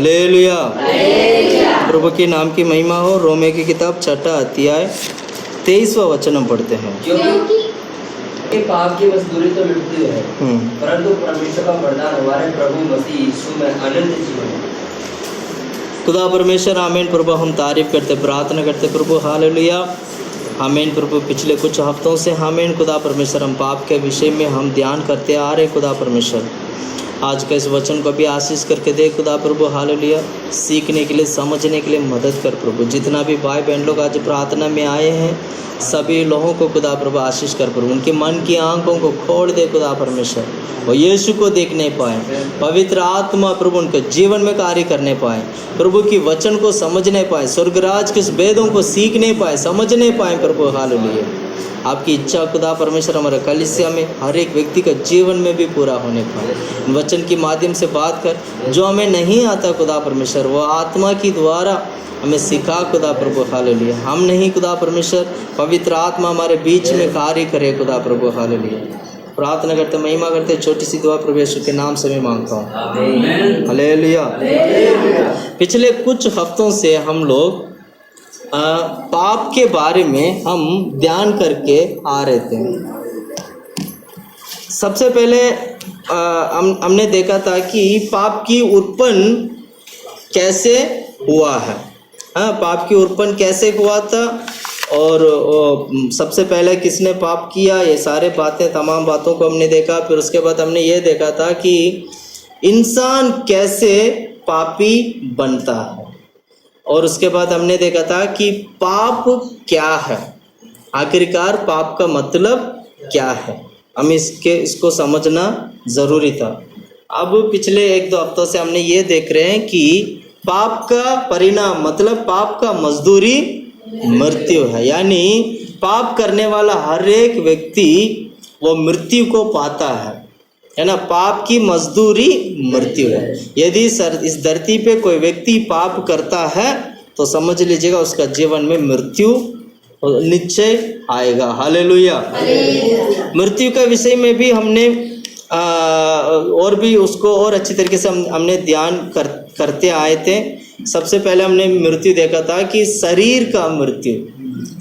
Hallelujah. प्रभु के नाम की महिमा हो। रोमे की किताब 6 अध्याय 23वां वचन हम पढ़ते हैं। क्योंकि पाप की मजदूरी तो मृत्यु है, परंतु परमेश्वर का वरदान हमारे प्रभु मसीह यीशु में अनंत जीवन है। खुदा परमेश्वर आमीन। प्रभु हम तारीफ करते, प्रार्थना करते प्रभु। हालेलुया आमीन। प्रभु पिछले कुछ हफ्तों से आमीन खुदा परमेश्वर हम पाप के विषय में हम ध्यान करते आ रहे। खुदा परमेश्वर आज का इस वचन को भी आशीष करके दे खुदा प्रभु। हालेलुया सीखने के लिए, समझने के लिए मदद कर प्रभु। जितना भी भाई बहन लोग आज प्रार्थना में आए हैं सभी लोगों को खुदा प्रभु आशीष कर प्रभु। उनके मन की आंखों को खोल दे खुदा परमेश्वर, वो यीशु को देखने पाए। पवित्र आत्मा प्रभु उनके जीवन में कार्य करने पाए, प्रभु की वचन को समझने पाए, स्वर्गराज के वेदों को सीखने पाए, समझने पाए प्रभु। हालेलुया आपकी इच्छा खुदा परमेश्वर हमारे कलीसिया में हर एक व्यक्ति का जीवन में भी पूरा होने पाए। वचन के माध्यम से बात कर, जो हमें नहीं आता खुदा परमेश्वर वो आत्मा की द्वारा हमें सिखा खुदा प्रभु। हालेलुया हम नहीं खुदा परमेश्वर, पवित्र आत्मा हमारे बीच में कार्य करे खुदा प्रभु। हालेलुया प्रार्थना करते, महिमा करते, छोटी सी दुआ प्रभु यीशु के नाम से मैं मांगता हूँ। हालेलुया। पिछले कुछ हफ्तों से हम लोग पाप के बारे में हम ध्यान करके आ रहे थे। सबसे पहले हमने देखा था कि पाप की उत्पन्न कैसे हुआ है। पाप की उत्पन्न कैसे हुआ था और सबसे पहले किसने पाप किया, ये सारे बातें, तमाम बातों को हमने देखा। फिर उसके बाद हमने ये देखा था कि इंसान कैसे पापी बनता है, और उसके बाद हमने देखा था कि पाप क्या है, आखिरकार पाप का मतलब क्या है। हम इसको समझना ज़रूरी था। अब पिछले 1-2 हफ्तों से हमने ये देख रहे हैं कि पाप का परिणाम मतलब पाप का मजदूरी मृत्यु है। यानी पाप करने वाला हर एक व्यक्ति वो मृत्यु को पाता है ना। पाप की मजदूरी मृत्यु है। यदि इस धरती पे कोई व्यक्ति पाप करता है तो समझ लीजिएगा उसका जीवन में मृत्यु निश्चय आएगा। हालेलुया। मृत्यु के विषय में भी हमने और भी उसको और अच्छी तरीके से हमने ध्यान करते आए थे। सबसे पहले हमने मृत्यु देखा था कि शरीर का मृत्यु,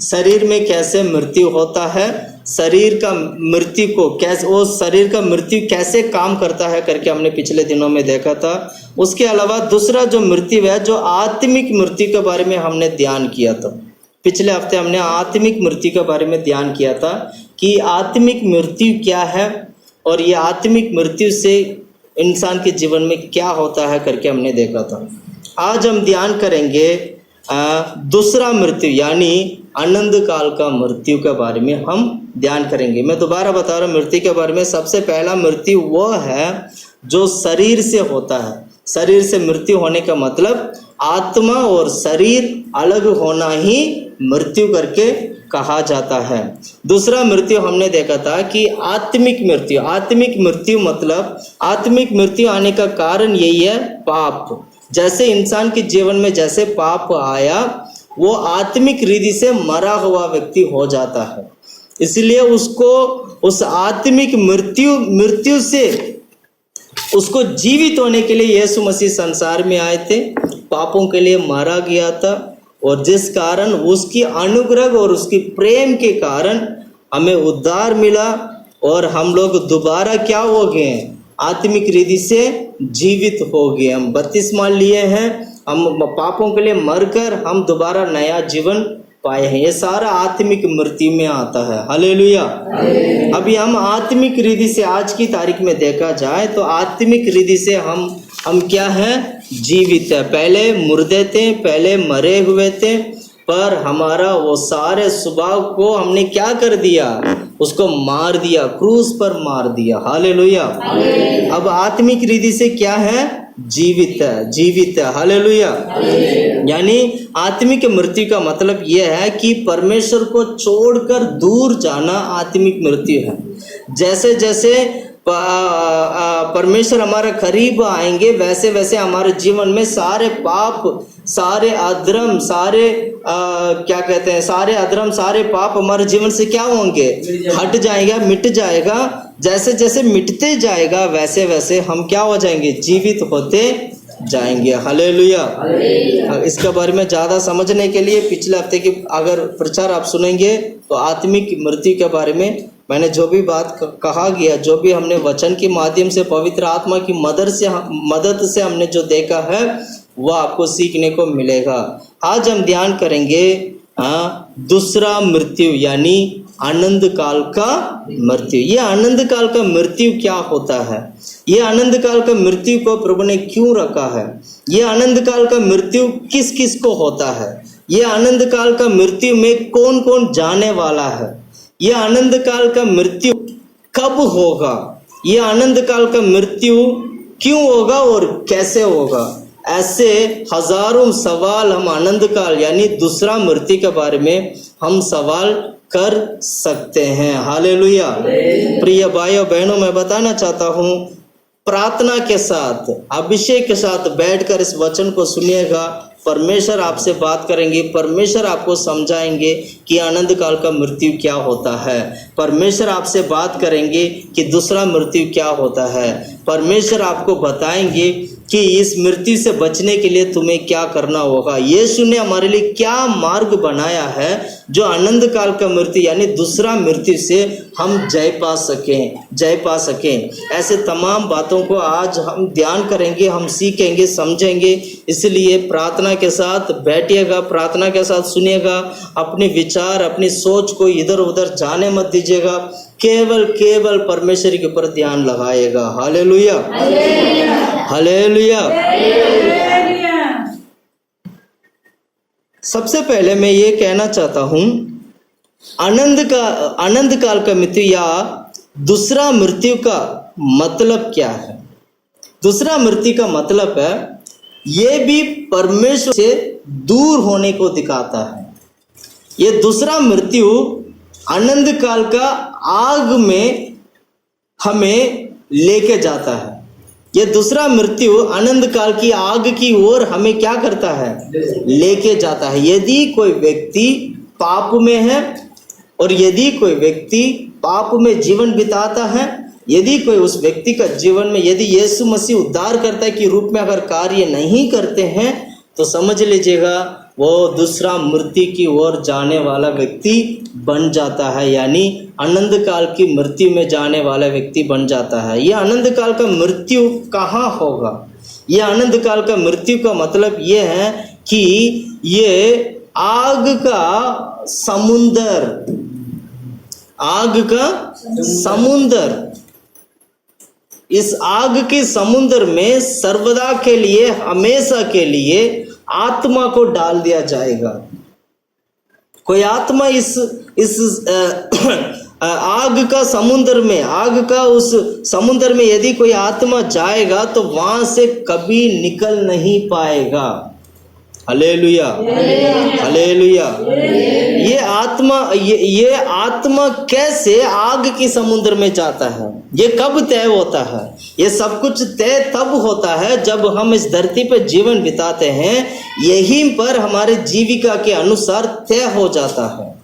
शरीर में कैसे मृत्यु होता है, शरीर का मृत्यु को कैसे, वो शरीर का मृत्यु कैसे काम करता है करके हमने पिछले दिनों में देखा था। उसके अलावा दूसरा जो मृत्यु है, जो आत्मिक मृत्यु के बारे में हमने ध्यान किया था। पिछले हफ्ते हमने आत्मिक मृत्यु के बारे में ध्यान किया था कि आत्मिक मृत्यु क्या है और ये आत्मिक मृत्यु से इंसान के जीवन में क्या होता है करके हमने देखा था। आज हम ध्यान करेंगे दूसरा मृत्यु यानी अनंत काल का मृत्यु के बारे में हम ध्यान करेंगे। मैं दोबारा बता रहा हूँ मृत्यु के बारे में। सबसे पहला मृत्यु वो है जो शरीर से होता है। शरीर से मृत्यु होने का मतलब आत्मा और शरीर अलग होना ही मृत्यु करके कहा जाता है। दूसरा मृत्यु हमने देखा था कि आत्मिक मृत्यु। आत्मिक मृत्यु मतलब आत्मिक मृत्यु आने का कारण यही है पाप। जैसे इंसान के जीवन में जैसे पाप आया वो आत्मिक रीति से मरा हुआ व्यक्ति हो जाता है, इसलिए उसको उस आत्मिक मृत्यु से उसको जीवित होने के लिए यीशु मसीह संसार में आए थे, पापों के लिए मारा गया था, और जिस कारण उसकी अनुग्रह और उसकी प्रेम के कारण हमें उद्धार मिला और हम लोग दोबारा क्या हो गए, आत्मिक रीति से जीवित हो गए। हम बपतिस्मा लिए हैं, हम पापों के लिए मरकर हम दोबारा नया जीवन पाए हैं। ये सारा आत्मिक मृत्यु में आता है। हालेलुया। अभी हम आत्मिक रीति से आज की तारीख में देखा जाए तो आत्मिक रीति से हम क्या हैं, जीवित है। पहले मुर्दे थे, पहले मरे हुए थे, पर हमारा वो सारे स्वभाव को हमने क्या कर दिया, उसको मार दिया, क्रूस पर मार दिया। हालेलुया। अब आत्मिक रीति से क्या है, जीवित है, जीवित है। हालेलुया। यानी आत्मिक मृत्यु का मतलब यह है कि परमेश्वर को छोड़कर दूर जाना आत्मिक मृत्यु है। जैसे जैसे परमेश्वर हमारे करीब आएंगे वैसे वैसे हमारे जीवन में सारे पाप, सारे अधर्म, सारे क्या कहते हैं, सारे अधर्म, सारे पाप हमारे जीवन से क्या होंगे, हट जाएगा, मिट जाएगा। जैसे जैसे मिटते जाएगा वैसे वैसे हम क्या हो जाएंगे, जीवित होते जाएंगे। हालेलुया। इसके बारे में ज़्यादा समझने के लिए पिछले हफ्ते की अगर प्रचार आप सुनेंगे तो आत्मिक मृत्यु के बारे में मैंने जो भी बात कहा गया, जो भी हमने वचन के माध्यम से पवित्र आत्मा की मदद से हमने जो देखा है वह आपको सीखने को मिलेगा। आज हम ध्यान करेंगे दूसरा मृत्यु यानी आनंद काल का मृत्यु। ये आनंद काल का मृत्यु क्या होता है? ये आनंद काल का मृत्यु को प्रभु ने क्यों रखा है? ये आनंद काल का मृत्यु किस किस को होता है? ये आनंद काल का मृत्यु में कौन कौन जाने वाला है? ये आनंद काल का मृत्यु कब होगा? ये आनंद काल का मृत्यु क्यों होगा और कैसे होगा? ऐसे हजारों सवाल हम आनंद काल यानी दूसरा मृत्यु के बारे में हम सवाल कर सकते हैं। हालेलुया। प्रिय भाइयों बहनों, मैं बताना चाहता हूँ, प्रार्थना के साथ अभिषेक के साथ बैठकर इस वचन को सुनिएगा। परमेश्वर आपसे बात करेंगे, परमेश्वर आपको समझाएंगे कि आनंद काल का मृत्यु क्या होता है। परमेश्वर आपसे बात करेंगे कि दूसरा मृत्यु क्या होता है। परमेश्वर आपको बताएंगे कि इस मृत्यु से बचने के लिए तुम्हें क्या करना होगा। यीशु ने हमारे लिए क्या मार्ग बनाया है जो आनंद काल का मृत्यु यानी दूसरा मृत्यु से हम जय पा सकें। ऐसे तमाम बातों को आज हम ध्यान करेंगे, हम सीखेंगे, समझेंगे। इसलिए प्रार्थना के साथ बैठिएगा, प्रार्थना के साथ सुनिएगा। अपने विचार, अपनी सोच को इधर उधर जाने मत दीजिएगा, केवल परमेश्वर के ऊपर ध्यान लगाएगा। Hallelujah, hallelujah. सबसे पहले मैं ये कहना चाहता हूं, आनंद काल का मृत्यु या दूसरा मृत्यु का मतलब क्या है? दूसरा मृत्यु का मतलब है ये भी परमेश्वर से दूर होने को दिखाता है। ये दूसरा मृत्यु आनंद काल का आग में हमें लेके जाता है। ये दूसरा मृत्यु आनंद काल की आग की ओर हमें क्या करता है? लेके जाता है। यदि कोई व्यक्ति पाप में है और यदि कोई व्यक्ति पाप में जीवन बिताता है, यदि कोई उस व्यक्ति का जीवन में यदि यीशु मसीह उद्धार करता है कि रूप में अगर कार्य नहीं करते हैं तो समझ लीजिएगा वो दूसरा मृत्यु की ओर जाने वाला व्यक्ति बन जाता है, यानी आनंद काल की मृत्यु में जाने वाला व्यक्ति बन जाता है। यह आनंद काल का मृत्यु कहाँ होगा? यह आनंद काल का मृत्यु का मतलब ये है कि ये आग का समुंदर, इस आग के समुद्र में सर्वदा के लिए, हमेशा के लिए आत्मा को डाल दिया जाएगा। कोई आत्मा इस आग का समुद्र में, आग का उस समुद्र में यदि कोई आत्मा जाएगा तो वहां से कभी निकल नहीं पाएगा। Hallelujah, hallelujah. ये आत्मा कैसे आग के समुद्र में जाता है? ये कब तय होता है? ये सब कुछ तय तब होता है जब हम इस धरती पर जीवन बिताते हैं, यहीं पर हमारे जीविका के अनुसार तय हो जाता है।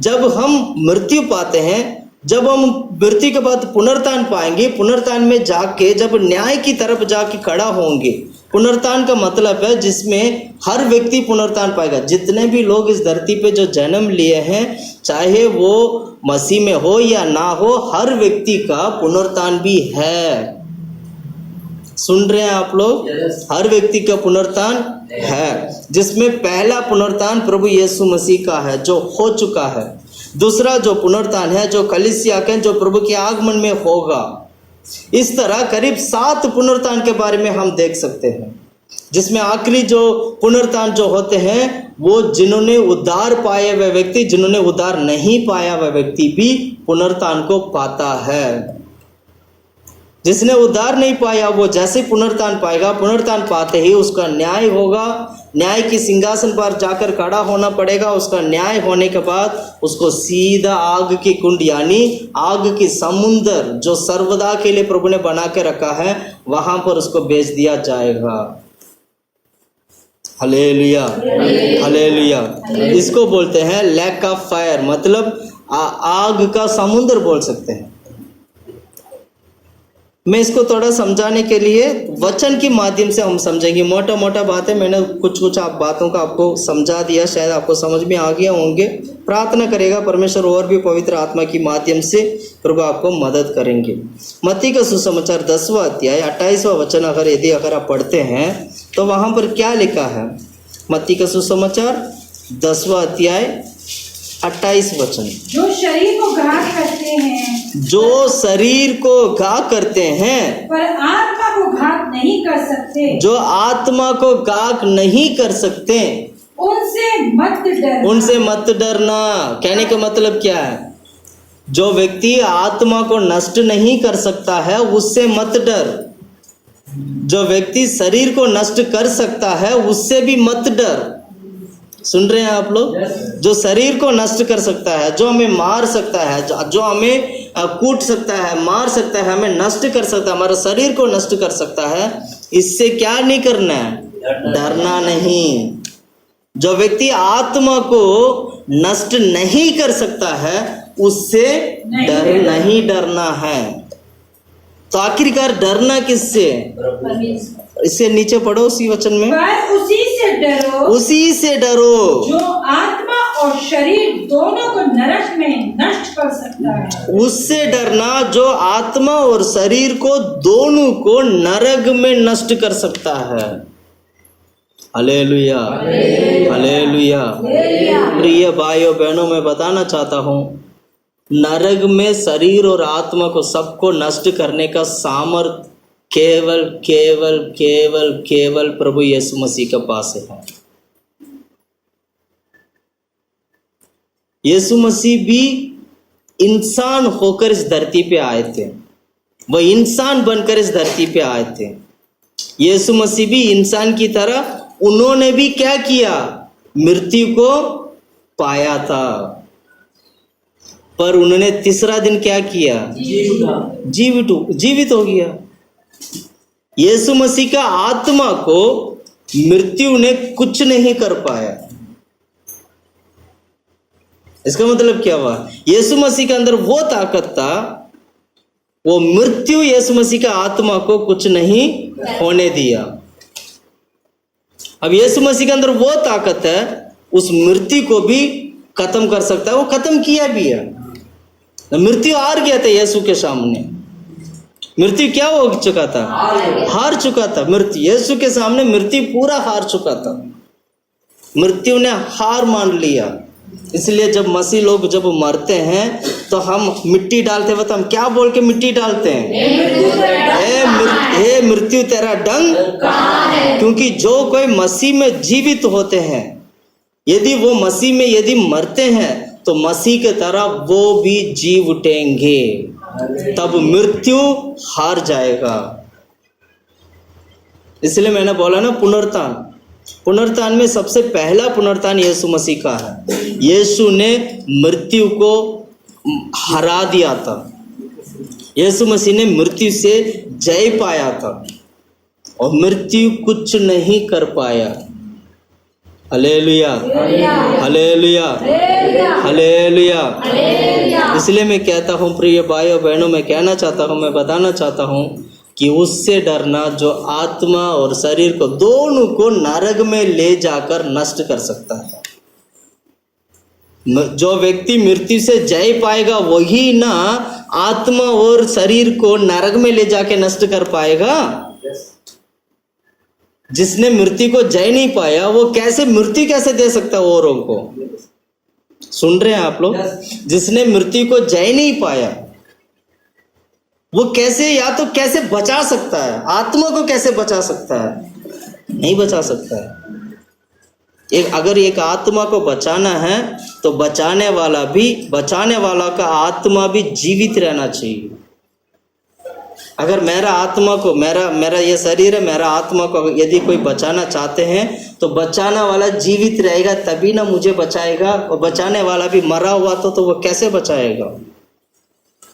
जब हम मृत्यु पाते हैं, जब हम मृत्यु के बाद पुनरुत्थान पाएंगे, पुनरुत्थान में जाके जब न्याय की तरफ जाके खड़ा होंगे, पुनरुत्थान का मतलब है जिसमें हर व्यक्ति पुनरुत्थान पाएगा। जितने भी लोग इस धरती पे जो जन्म लिए हैं, चाहे वो मसीह में हो या ना हो, हर व्यक्ति का पुनरुत्थान भी है। सुन रहे हैं आप लोग? हर व्यक्ति का पुनरुत्थान है, जिसमें पहला पुनरुत्थान प्रभु यीशु मसीह का है जो हो चुका है। दूसरा जो पुनरुत्थान है जो कलीसिया के, जो प्रभु के आगमन में होगा। इस तरह करीब 7 पुनरुत्थान के बारे में हम देख सकते हैं, जिसमें आखिरी जो पुनरुत्थान जो होते हैं वो जिन्होंने उद्धार पाए हुए व्यक्ति, जिन्होंने उद्धार नहीं पाया हुआ व्यक्ति भी पुनरुत्थान को पाता है। जिसने उद्धार नहीं पाया वो जैसे पुनरुत्थान पाएगा, पुनरुत्थान पाते ही उसका न्याय होगा। न्याय की सिंहासन पर जाकर खड़ा होना पड़ेगा। उसका न्याय होने के बाद उसको सीधा आग की कुंड यानी आग की समुंदर जो सर्वदा के लिए प्रभु ने बना के रखा है, वहां पर उसको भेज दिया जाएगा। Hallelujah, hallelujah. इसको बोलते हैं लैक ऑफ फायर, मतलब आग का समुद्र बोल सकते हैं। मैं इसको थोड़ा समझाने के लिए वचन के माध्यम से हम समझेंगे। मोटा मोटा बातें मैंने कुछ आप बातों का आपको समझा दिया, शायद आपको समझ में आ गया होंगे। प्रार्थना करेगा परमेश्वर और भी पवित्र आत्मा के माध्यम से प्रभु आपको मदद करेंगे। मत्ती का सुसमाचार 10वां अध्याय 28वां वचन अगर आप पढ़ते हैं तो वहाँ पर क्या लिखा है? मत्ती का सुसमाचार 10वां अध्याय 28 वचन। जो शरीर को घात करते हैं, जो शरीर को घात करते हैं पर आत्मा को घात नहीं कर सकते, जो आत्मा को घात नहीं कर सकते, उनसे मत डरना। उनसे मत डरना। कहने का मतलब क्या है? जो व्यक्ति आत्मा को नष्ट नहीं कर सकता है उससे मत डर। जो व्यक्ति शरीर को नष्ट कर सकता है उससे भी मत डर। सुन रहे हैं आप लोग? जो शरीर को नष्ट कर सकता है, जो हमें मार सकता है, जो हमें कूट सकता है, मार सकता है, हमें नष्ट कर सकता है, हमारे शरीर को नष्ट कर सकता है, इससे क्या नहीं करना है? डरना नहीं। जो व्यक्ति आत्मा को नष्ट नहीं कर सकता है उससे नहीं डरना है। तो आखिरकार डरना किससे? इससे नीचे पढ़ो उसी वचन में, पर उसी से डरो, उसी से डरो जो आत्मा और शरीर दोनों को नरक में नष्ट कर सकता है। उससे डरना जो आत्मा और शरीर को दोनों को नरक में नष्ट कर सकता है। Hallelujah, hallelujah. प्रिय भाइयों बहनों, मैं बताना चाहता हूँ नरक में शरीर और आत्मा को सबको नष्ट करने का सामर्थ केवल केवल केवल केवल प्रभु यीशु मसीह के पास है। यीशु मसीह भी इंसान होकर इस धरती पे आए थे, वह इंसान बनकर इस धरती पे आए थे। यीशु मसीह भी इंसान की तरह उन्होंने भी क्या किया? मृत्यु को पाया था, पर उन्होंने तीसरा दिन क्या किया? जीवित हो गया। यीशु मसीह का आत्मा को मृत्यु ने कुछ नहीं कर पाया। इसका मतलब क्या हुआ? यीशु मसीह के अंदर वो ताकत था, वो मृत्यु यीशु मसीह का आत्मा को कुछ नहीं होने दिया। अब यीशु मसीह के अंदर वो ताकत है, उस मृत्यु को भी खत्म कर सकता है। वो खत्म किया भी है। मृत्यु हार गया था यीशु के सामने। मृत्यु क्या हो चुका था? हार चुका था। मृत्यु यीशु के सामने मृत्यु पूरा हार चुका था। मृत्यु ने हार मान लिया। इसलिए जब मसीह लोग जब मरते हैं तो हम मिट्टी डालते वक्त हम क्या बोल के मिट्टी डालते हैं? हे मृत्यु तेरा डंग कहाँ है? क्योंकि जो कोई मसीह में जीवित होते हैं, यदि वो मसीह में यदि मरते हैं तो मसीह के तरह वो भी जी उठेंगे। तब मृत्यु हार जाएगा। इसलिए मैंने बोला ना, पुनरुत्थान में सबसे पहला पुनरुत्थान यीशु मसीह का है। यीशु ने मृत्यु को हरा दिया था। यीशु मसीह ने मृत्यु से जय पाया था और मृत्यु कुछ नहीं कर पाया। Hallelujah, hallelujah, hallelujah. इसलिए मैं कहता हूँ प्रिय भाइयों बहनों, मैं कहना चाहता हूँ, मैं बताना चाहता हूँ कि उससे डरना जो आत्मा और शरीर को दोनों को नरक में ले जाकर नष्ट कर सकता है। जो व्यक्ति मृत्यु से जय पाएगा वही ना आत्मा और शरीर को नरक में ले जाके नष्ट कर पाएगा। जिसने मृत्यु को जय नहीं पाया वो कैसे मृत्यु कैसे दे सकता है औरों को? सुन रहे हैं आप लोग? जिसने मृत्यु को जय नहीं पाया वो कैसे, या तो कैसे बचा सकता है? आत्मा को कैसे बचा सकता है? नहीं बचा सकता है। अगर एक आत्मा को बचाना है तो बचाने वाला का आत्मा भी जीवित रहना चाहिए। अगर मेरा आत्मा को, मेरा ये शरीर है, मेरा आत्मा को यदि कोई बचाना चाहते हैं तो बचाने वाला जीवित रहेगा तभी ना मुझे बचाएगा। और बचाने वाला भी मरा हुआ तो वो कैसे बचाएगा?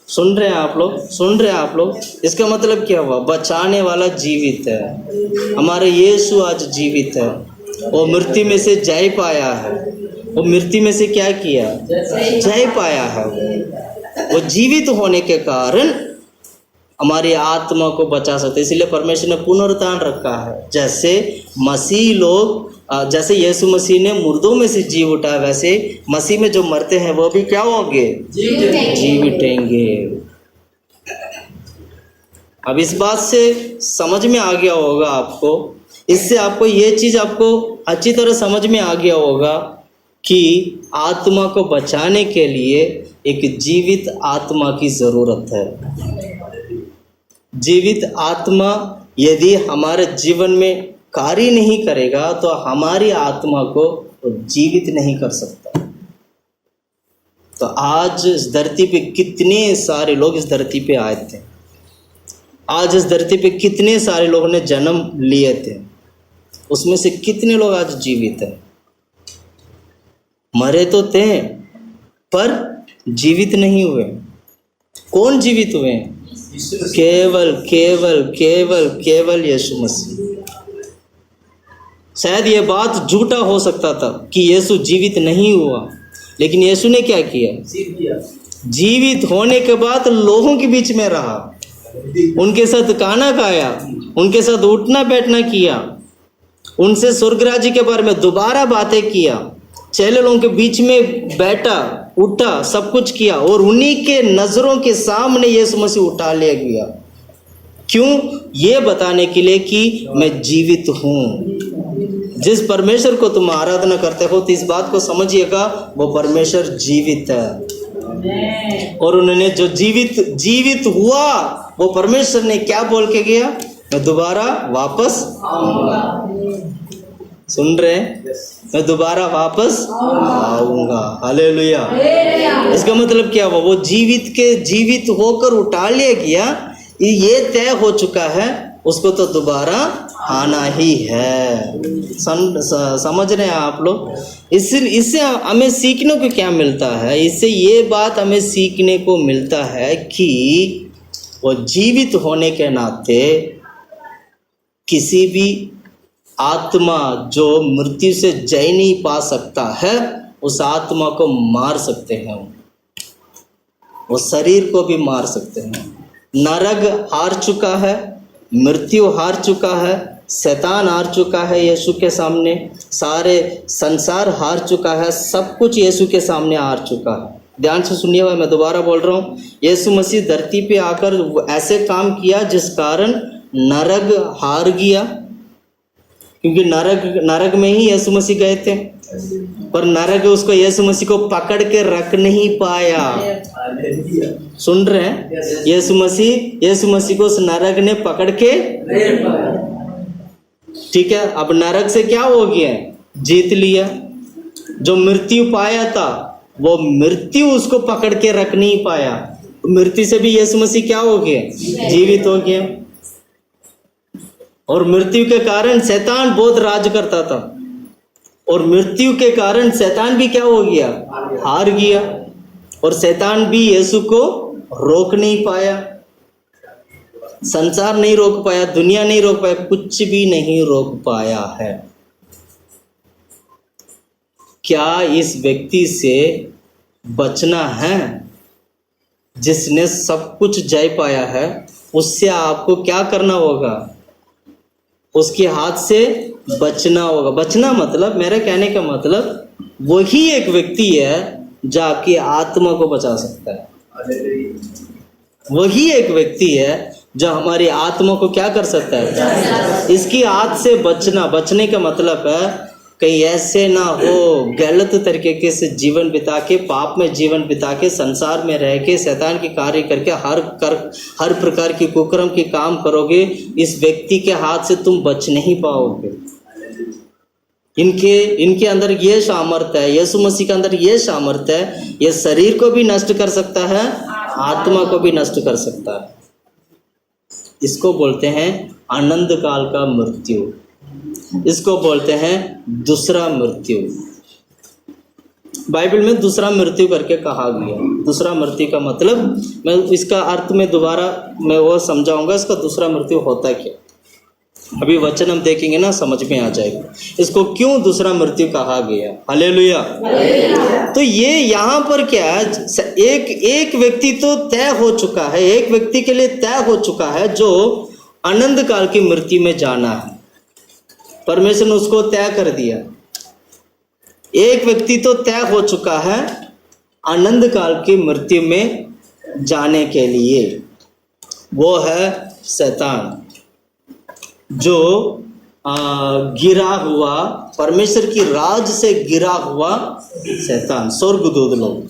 सुन रहे हैं आप लोग? सुन रहे हैं आप लोग? इसका मतलब क्या हुआ? बचाने वाला जीवित है। हमारे यीशु आज जीवित है। वो मृत्यु में से जय पाया है। वो मृत्यु में से क्या किया? जय पाया है। वो जीवित होने के कारण हमारी आत्मा को बचा सकते हैं। इसलिए परमेश्वर ने पुनरुत्थान रखा है। जैसे मसीह लोग, जैसे यीशु मसीह ने मुर्दों में से जी उठा, वैसे मसीह में जो मरते हैं वो भी क्या होंगे? जी उठेंगे। अब इस बात से समझ में आ गया होगा आपको, इससे आपको ये चीज़ आपको अच्छी तरह समझ में आ गया होगा कि आत्मा को बचाने के लिए एक जीवित आत्मा की ज़रूरत है। जीवित आत्मा यदि हमारे जीवन में कार्य नहीं करेगा तो हमारी आत्मा को जीवित नहीं कर सकता। तो आज इस धरती पे कितने सारे लोग इस धरती पे आए थे, आज इस धरती पे कितने सारे लोगों ने जन्म लिए थे, उसमें से कितने लोग आज जीवित हैं? मरे तो थे पर जीवित नहीं हुए। कौन जीवित हुए? केवल केवल केवल केवल यीशु मसीह। शायद ये बात झूठा हो सकता था कि यीशु जीवित नहीं हुआ, लेकिन यीशु ने क्या किया? जीवित होने के बाद लोगों के बीच में रहा, उनके साथ खाना खाया, उनके साथ उठना बैठना किया, उनसे स्वर्ग राज्य के बारे में दोबारा बातें किया, चेले लोगों के बीच में बैठा, उठा, सब कुछ किया, और उन्हीं के नजरों के सामने यीशु मसीह उठा लिया गया। क्यों? ये बताने के लिए कि मैं जीवित हूँ। जिस परमेश्वर को तुम आराधना करते हो तो इस बात को समझिएगा, वो परमेश्वर जीवित है। और उन्होंने जो जीवित हुआ, वो परमेश्वर ने क्या बोल के गया? मैं दोबारा वापस आऊंगा। सुन रहे हैं? मैं दोबारा वापस आऊंगा। हालेलुया। इसका मतलब क्या हुआ? वो जीवित होकर उठा लिया गया, ये तय हो चुका है, उसको तो दोबारा आना ही है। समझ रहे हैं आप लोग? इससे हमें सीखने को क्या मिलता है? इससे ये बात हमें सीखने को मिलता है कि वो जीवित होने के नाते किसी भी आत्मा जो मृत्यु से जय नहीं पा सकता है, उस आत्मा को मार सकते हैं। वो शरीर को भी मार सकते हैं। नरक हार चुका है, मृत्यु हार चुका है, शैतान हार चुका है यीशु के सामने, सारे संसार हार चुका है, सब कुछ यीशु के सामने हार चुका है। ध्यान से सुनिएगा, मैं दोबारा बोल रहा हूँ। यीशु मसीह धरती पे आकर ऐसे काम किया जिस कारण नरक हार गया, क्योंकि नरक में ही यीशु मसीह गए थे, पर नरक उसको यीशु मसीह को पकड़ के रख नहीं पाया। सुन रहे हैं? यीशु मसीह को उस नरक ने पकड़ के, ठीक है, अब नरक से क्या हो गया? जीत लिया। जो मृत्यु पाया था, वो मृत्यु उसको पकड़ के रख नहीं पाया। मृत्यु से भी यीशु मसीह क्या हो गया? जीवित हो गया। और मृत्यु के कारण शैतान बहुत राज करता था, और मृत्यु के कारण शैतान भी क्या हो गया? हार गया। और शैतान भी यीशु को रोक नहीं पाया, संसार नहीं रोक पाया, दुनिया नहीं रोक पाया, कुछ भी नहीं रोक पाया है। क्या इस व्यक्ति से बचना है जिसने सब कुछ जय पाया है? उससे आपको क्या करना होगा? उसके हाथ से बचना होगा। बचना मतलब, मेरे कहने का मतलब, वही एक व्यक्ति है जो आपकी आत्मा को बचा सकता है। वही एक व्यक्ति है जो हमारी आत्मा को क्या कर सकता है? इसकी हाथ से बचना। बचने का मतलब है कहीं ऐसे ना हो, गलत तरीके से जीवन बिता के, पाप में जीवन बिता के, संसार में रह के, शैतान के कार्य करके हर प्रकार की कुकर्म के काम करोगे, इस व्यक्ति के हाथ से तुम बच नहीं पाओगे। इनके अंदर ये सामर्थ्य है, यीशु मसीह के अंदर ये सामर्थ्य है, ये शरीर को भी नष्ट कर सकता है, आत्मा को भी नष्ट कर सकता है। इसको बोलते हैं आनंद काल का मृत्यु, इसको बोलते हैं दूसरा मृत्यु। बाइबल में दूसरा मृत्यु करके कहा गया। दूसरा मृत्यु का मतलब, मैं इसका अर्थ में दोबारा मैं वो समझाऊंगा, इसका दूसरा मृत्यु होता क्या। अभी वचन हम देखेंगे ना, समझ में आ जाएगा इसको क्यों दूसरा मृत्यु कहा गया। हालेलुया। तो ये यहाँ पर क्या है, एक व्यक्ति तो तय हो चुका है, एक व्यक्ति के लिए तय हो चुका है जो अनंत काल की मृत्यु में जाना है। परमेश्वर ने उसको तय कर दिया। एक व्यक्ति तो तय हो चुका है अनंत काल की मृत्यु में जाने के लिए, वो है शैतान, जो गिरा हुआ, परमेश्वर की राज से गिरा हुआ शैतान। स्वर्गदूत लोग,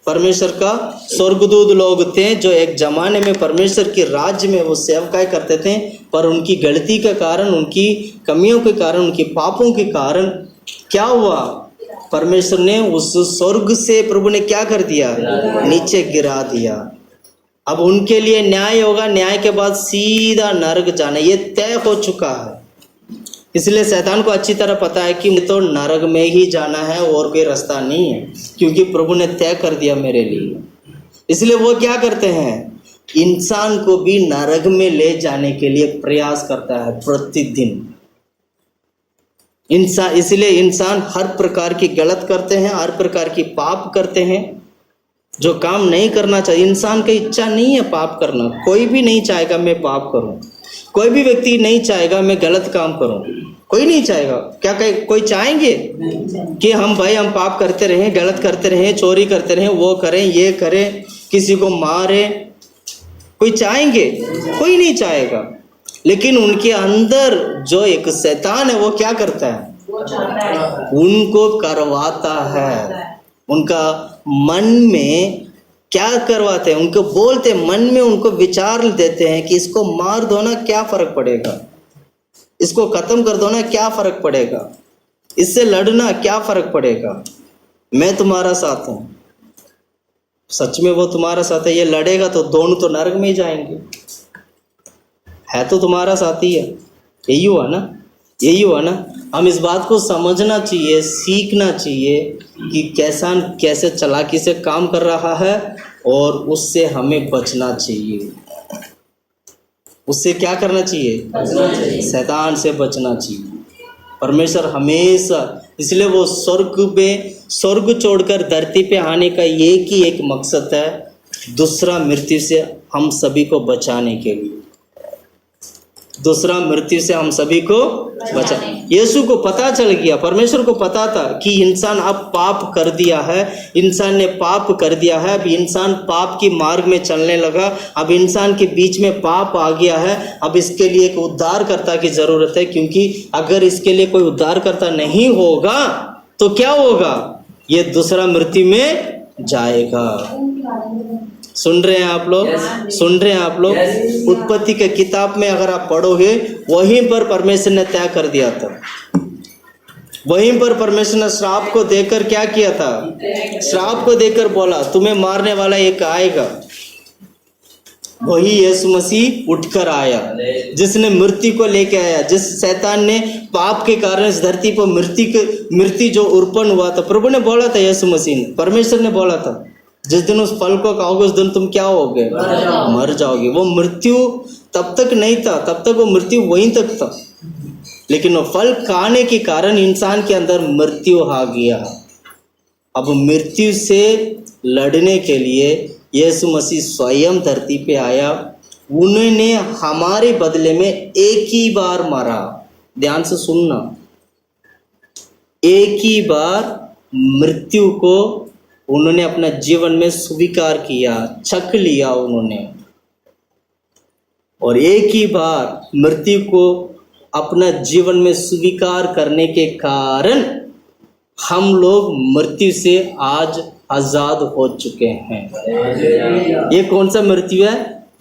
परमेश्वर का स्वर्गदूत लोग थे जो एक जमाने में परमेश्वर के राज्य में वो सेवकाई करते थे, पर उनकी गलती के कारण, उनकी कमियों के कारण, उनके पापों के कारण क्या हुआ, परमेश्वर ने उस स्वर्ग से प्रभु ने क्या कर दिया, नीचे गिरा दिया। अब उनके लिए न्याय होगा, न्याय के बाद सीधा नरक जाना, ये तय हो चुका है। इसलिए शैतान को अच्छी तरह पता है कि तो नरक में ही जाना है और कोई रास्ता नहीं है, क्योंकि प्रभु ने तय कर दिया मेरे लिए। इसलिए वो क्या करते हैं, इंसान को भी नरक में ले जाने के लिए प्रयास करता है प्रतिदिन। इसलिए इंसान हर प्रकार की गलत करते हैं, हर प्रकार की पाप करते हैं, जो काम नहीं करना चाहिए। इंसान की इच्छा नहीं है पाप करना, कोई भी नहीं चाहेगा मैं पाप करूं, कोई भी व्यक्ति नहीं चाहेगा मैं गलत काम करूं, कोई नहीं चाहेगा। क्या कोई चाहेंगे कि हम पाप करते रहें, गलत करते रहें, चोरी करते रहें, वो करें, ये करें, किसी को मारे, कोई चाहेंगे? कोई नहीं चाहेगा। लेकिन उनके अंदर जो एक शैतान है वो क्या करता है, उनको करवाता है। उनका मन में क्या करवाते हैं, उनको बोलते, मन में उनको विचार देते हैं कि इसको मार दो ना, क्या फर्क पड़ेगा, इसको खत्म कर दो ना, क्या फर्क पड़ेगा, इससे लड़ना क्या फर्क पड़ेगा, मैं तुम्हारा साथ हूं। सच में वो तुम्हारा साथ है, ये लड़ेगा तो दोनों तो नरक में ही जाएंगे, है तो तुम्हारा साथी है। यही हुआ ना, यही हुआ ना। हम इस बात को समझना चाहिए, सीखना चाहिए कि कैसे चालाकी से काम कर रहा है और उससे हमें बचना चाहिए। उससे क्या करना चाहिए, शैतान से बचना चाहिए। परमेश्वर हमेशा, इसलिए वो स्वर्ग छोड़कर धरती पे आने का एक मकसद है, दूसरा मृत्यु से हम सभी को बचाने के लिए, दूसरा मृत्यु से हम सभी को बचा। यीशु को पता चल गया, परमेश्वर को पता था कि इंसान अब पाप कर दिया है, इंसान ने पाप कर दिया है, अब इंसान पाप की मार्ग में चलने लगा, अब इंसान के बीच में पाप आ गया है, अब इसके लिए एक उद्धारकर्ता की जरूरत है। क्योंकि अगर इसके लिए कोई उद्धारकर्ता नहीं होगा तो क्या होगा, ये दूसरा मृत्यु में जाएगा। सुन रहे हैं आप लोग? सुन रहे हैं आप लोग? उत्पत्ति के किताब में अगर आप पढ़ोगे, वहीं पर परमेश्वर ने तय कर दिया था, वहीं पर परमेश्वर ने श्राप को देकर क्या किया था, श्राप को देकर बोला तुम्हें मारने वाला एक आएगा। वही यीशु मसीह उठकर आया, जिसने मृत्यु को लेके आया, जिस शैतान ने पाप के कारण इस धरती पर मृत्यु जो उत्पन्न हुआ था, प्रभु ने बोला था, यीशु मसीह ने, परमेश्वर ने बोला था, जिस दिन उस फल को खाओगे उस दिन तुम क्या होगे, मर जाओगे। वो मृत्यु तब तक नहीं था, तब तक वो मृत्यु वहीं तक था, लेकिन वो फल खाने के कारण इंसान के अंदर मृत्यु आ गया। अब मृत्यु से लड़ने के लिए यीशु मसीह स्वयं धरती पे आया, उन्होंने हमारे बदले में एक ही बार मरा। ध्यान से सुनना, एक ही बार मृत्यु को उन्होंने अपना जीवन में स्वीकार किया, छक लिया उन्होंने, और एक ही बार मृत्यु को अपना जीवन में स्वीकार करने के कारण हम लोग मृत्यु से आज आजाद हो चुके हैं। ये कौन सा मृत्यु है?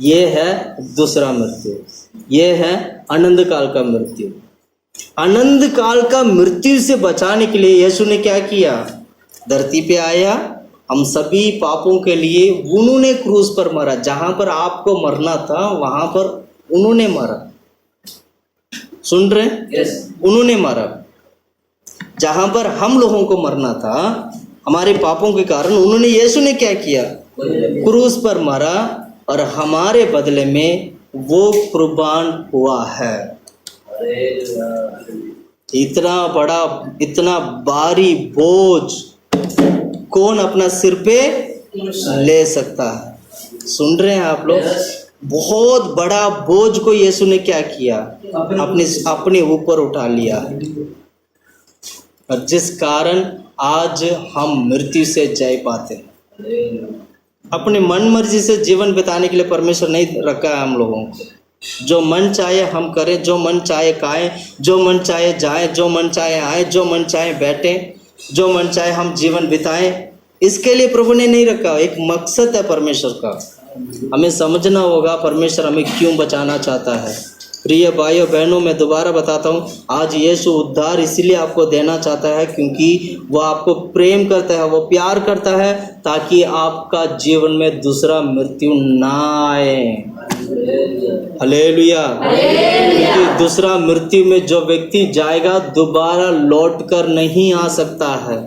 ये है दूसरा मृत्यु, ये है अनंत काल का मृत्यु। अनंत काल का मृत्यु से बचाने के लिए यीशु ने क्या किया, धरती पे आया, हम सभी पापों के लिए उन्होंने क्रूस पर मरा। जहां पर आपको मरना था वहां पर उन्होंने मरा। सुन रहे? उन्होंने मरा। जहां पर हम लोगों को मरना था हमारे पापों के कारण, उन्होंने, यीशु ने क्या किया, क्रूस पर मरा, और हमारे बदले में वो कुर्बान हुआ है। इतना भारी बोझ कौन अपना सिर पे ले सकता है? सुन रहे हैं आप लोग? बहुत बड़ा बोझ को यीशु ने क्या किया? अपने ऊपर उठा लिया, और जिस कारण आज हम मृत्यु से जय पाते हैं। अपने मन मर्जी से जीवन बिताने के लिए परमेश्वर नहीं रखा है हम लोगों को। जो मन चाहे हम करें, जो मन चाहे खाएं, जो मन चाहे जाएं, जो मन चाहे आए, जो मन चाहे बैठें, जो मन चाहे हम जीवन बिताएं, इसके लिए प्रभु ने नहीं रखा। एक मकसद है परमेश्वर का, हमें समझना होगा परमेश्वर हमें क्यों बचाना चाहता है। प्रिय भाइयों बहनों, मैं दोबारा बताता हूँ, आज यीशु उद्धार इसलिए आपको देना चाहता है क्योंकि वो आपको प्रेम करता है, वो प्यार करता है, ताकि आपका जीवन में दूसरा मृत्यु ना आए। हालेलुया। क्योंकि दूसरा मृत्यु में जो व्यक्ति जाएगा दोबारा लौट कर नहीं आ सकता है।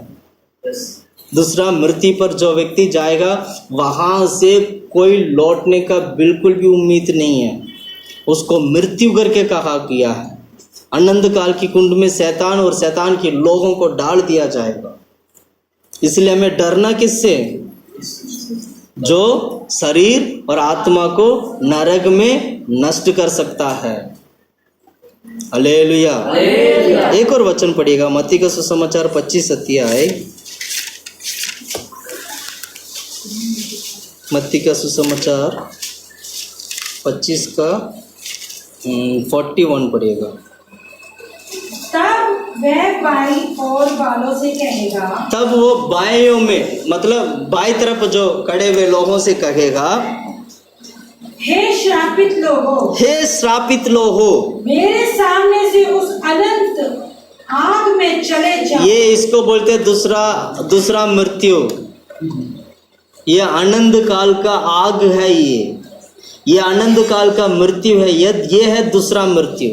दूसरा मृत्यु पर जो व्यक्ति जाएगा वहां से कोई लौटने का बिल्कुल भी उम्मीद नहीं है। उसको मृत्यु करके कहा गया है। अनंत काल की कुंड में शैतान और शैतान के लोगों को डाल दिया जाएगा। इसलिए हमें डरना किससे? जो शरीर और आत्मा को नरक में नष्ट कर सकता है। हालेलुया। एक और वचन पढ़िएगा, मत्ती का सुसमाचार 25 अध्याय, मत्ती का सुसमाचार 25 का 41 पढ़िएगा। तब वह बाई और बालों से कहेगा, तब वो बाइयों में मतलब बाई तरफ जो खड़े हुए लोगों से कहेगा, हे श्रापित लोगों, हे श्रापित लोगो, मेरे सामने से उस अनंत आग में चले जाओ। ये इसको बोलते हैं दूसरा मृत्यु। ये आनंद काल का आग है। ये आनंद काल का मृत्यु है। ये है दूसरा मृत्यु।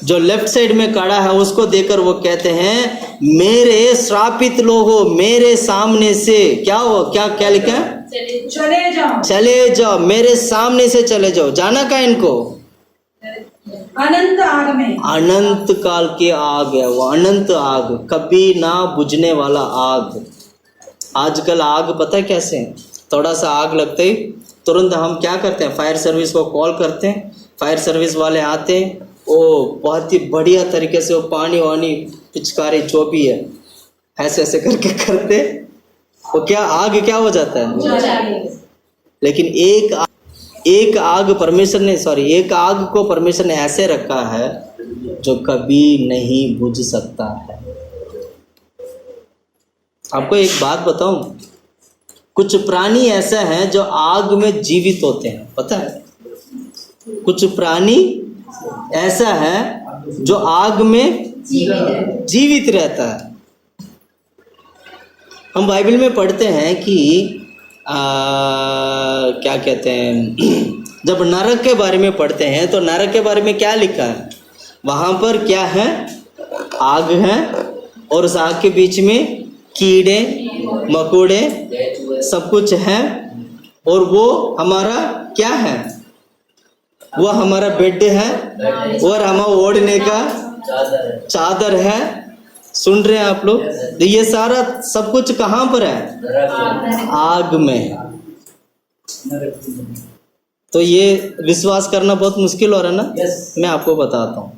जो लेफ्ट साइड में खड़ा है उसको देखकर वो कहते हैं, मेरे श्रापित लोगों, मेरे सामने से क्या लिखा है? चले जाओ, मेरे सामने से चले जाओ। जाना का इनको? अनंत आग में। अनंत काल की आग है वो, अनंत आग, कभी ना बुझने वाला आग। आजकल आग पता है कैसे? थोड़ा सा आग लगते ही तुरंत हम क्या करते हैं? फायर सर्विस को कॉल करते हैं। फायर सर्विस वाले आते हैं, वो बहुत ही बढ़िया तरीके से वो पानी वानी पिचकारी जो भी है ऐसे ऐसे करके करते, वो क्या आग क्या हो जाता है। लेकिन एक आग को परमेश्वर ने ऐसे रखा है जो कभी नहीं बुझ सकता है। आपको एक बात बताऊं, कुछ प्राणी ऐसे हैं जो आग में जीवित होते हैं, पता है? कुछ प्राणी ऐसा है जो आग में जीवित रहता है। हम बाइबल में पढ़ते हैं कि क्या कहते हैं, जब नरक के बारे में पढ़ते हैं तो नरक के बारे में क्या लिखा है? वहां पर क्या है? आग है, और उस आग के बीच में कीड़े मकोड़े सब कुछ है, और वो हमारा क्या है? वो हमारा बेड है, और हमारा ओढ़ने का चादर है। सुन रहे हैं आप लोग? तो ये सारा सब कुछ कहाँ पर है? आग में। तो ये विश्वास करना बहुत मुश्किल हो रहा है ना? मैं आपको बताता हूँ।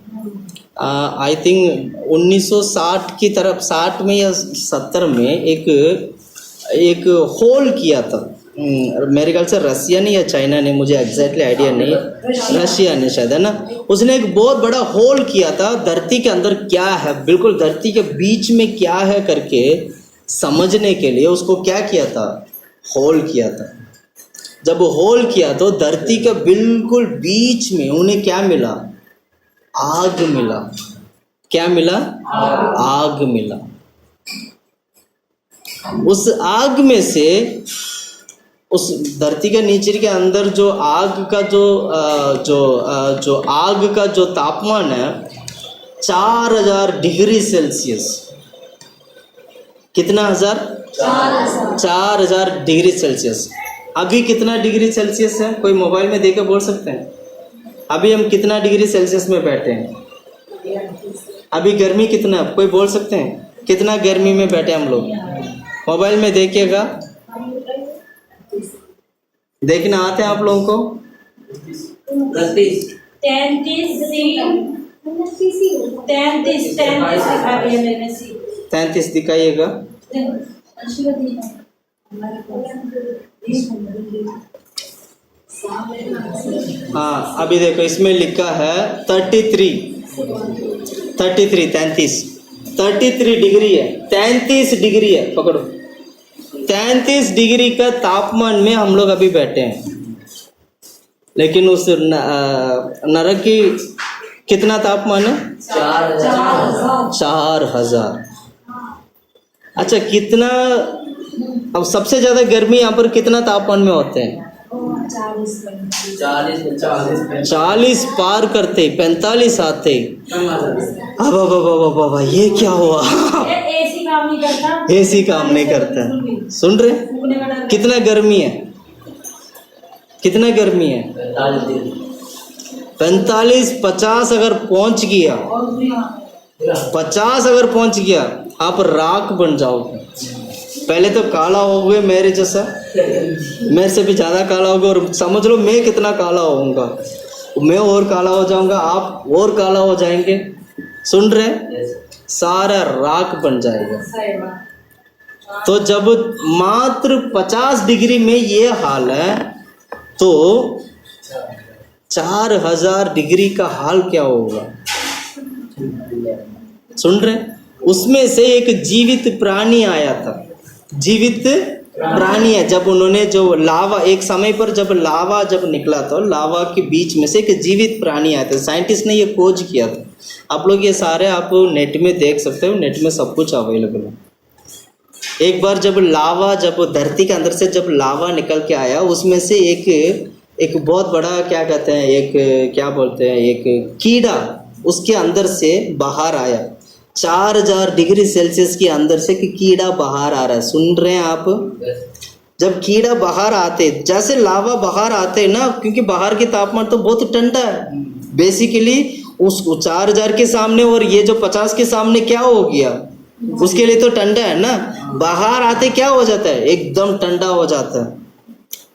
आई थिंक 1960 की तरफ, 60 में या 70 में एक होल किया था। मेरे ख्याल से रसिया ने या चाइना ने, मुझे एग्जैक्टली आइडिया नहीं, रशिया ने शायद, है ना? उसने एक बहुत बड़ा होल किया था धरती के अंदर क्या है, बिल्कुल धरती के बीच में क्या है करके समझने के लिए। उसको क्या किया था? होल किया था। जब होल किया तो धरती के बिल्कुल बीच में उन्हें क्या मिला? आग मिला। क्या मिला? आग मिला। उस आग में से, उस धरती के नीचे के अंदर जो आग का जो आग का जो तापमान है 4000 डिग्री सेल्सियस। कितना हजार? 4000 डिग्री सेल्सियस। अभी कितना डिग्री सेल्सियस है? कोई मोबाइल में देकर बोल सकते हैं? अभी हम कितना डिग्री सेल्सियस में बैठे हैं? अभी गर्मी कितना है? कोई बोल सकते हैं कितना गर्मी में बैठे हम लोग? मोबाइल में देखिएगा, देखना आते हैं आप लोगों को? 33 दिखाइएगा। हाँ अभी देखो इसमें लिखा है 33 डिग्री है, 33 डिग्री है, पकड़ो। 33 डिग्री का तापमान में हम लोग अभी बैठे हैं, लेकिन उस नरक की कितना तापमान है? 4000। अच्छा कितना, अब सबसे ज्यादा गर्मी यहाँ पर कितना तापमान में होते हैं? 40 पार करते, 45 आते। अब ये क्या हुआ? एसी काम नहीं करता। सुन रहे कितना गर्मी है? कितना गर्मी है? 45-50 अगर पहुंच गया, 50 अगर पहुंच गया, आप राख बन जाओगे। पहले तो काला हो गए मेरे जैसा, मेरे से भी ज़्यादा काला होगा, और समझ लो मैं कितना काला होऊंगा, मैं और काला हो जाऊंगा, आप और काला हो जाएंगे। सुन रहे? सारा राख बन जाएगा। तो जब मात्र 50 डिग्री में ये हाल है, तो 4000 डिग्री का हाल क्या होगा? सुन रहे? उसमें से एक जीवित प्राणी आया था। जीवित प्राणी है, जब उन्होंने जो लावा, एक समय पर जब लावा जब निकला था, लावा के बीच में से एक जीवित प्राणी आया था। साइंटिस्ट ने ये खोज किया था। आप लोग ये सारे आप नेट में देख सकते हो, नेट में सब कुछ अवेलेबल है। एक बार जब लावा, जब धरती के अंदर से जब लावा निकल के आया, उसमें से एक बहुत बड़ा क्या कहते हैं, एक क्या बोलते हैं, एक कीड़ा उसके अंदर से बाहर आया। 4000 डिग्री सेल्सियस के अंदर से कीड़ा बाहर आ रहा है। सुन रहे हैं आप? जब कीड़ा बाहर आते, जैसे लावा बाहर आते ना, क्योंकि बाहर के तापमान तो बहुत ठंडा है बेसिकली, उस 4000 के सामने और ये जो 50 के सामने क्या हो गया, उसके लिए तो ठंडा है ना। बाहर आते क्या हो जाता है? एकदम ठंडा हो जाता है।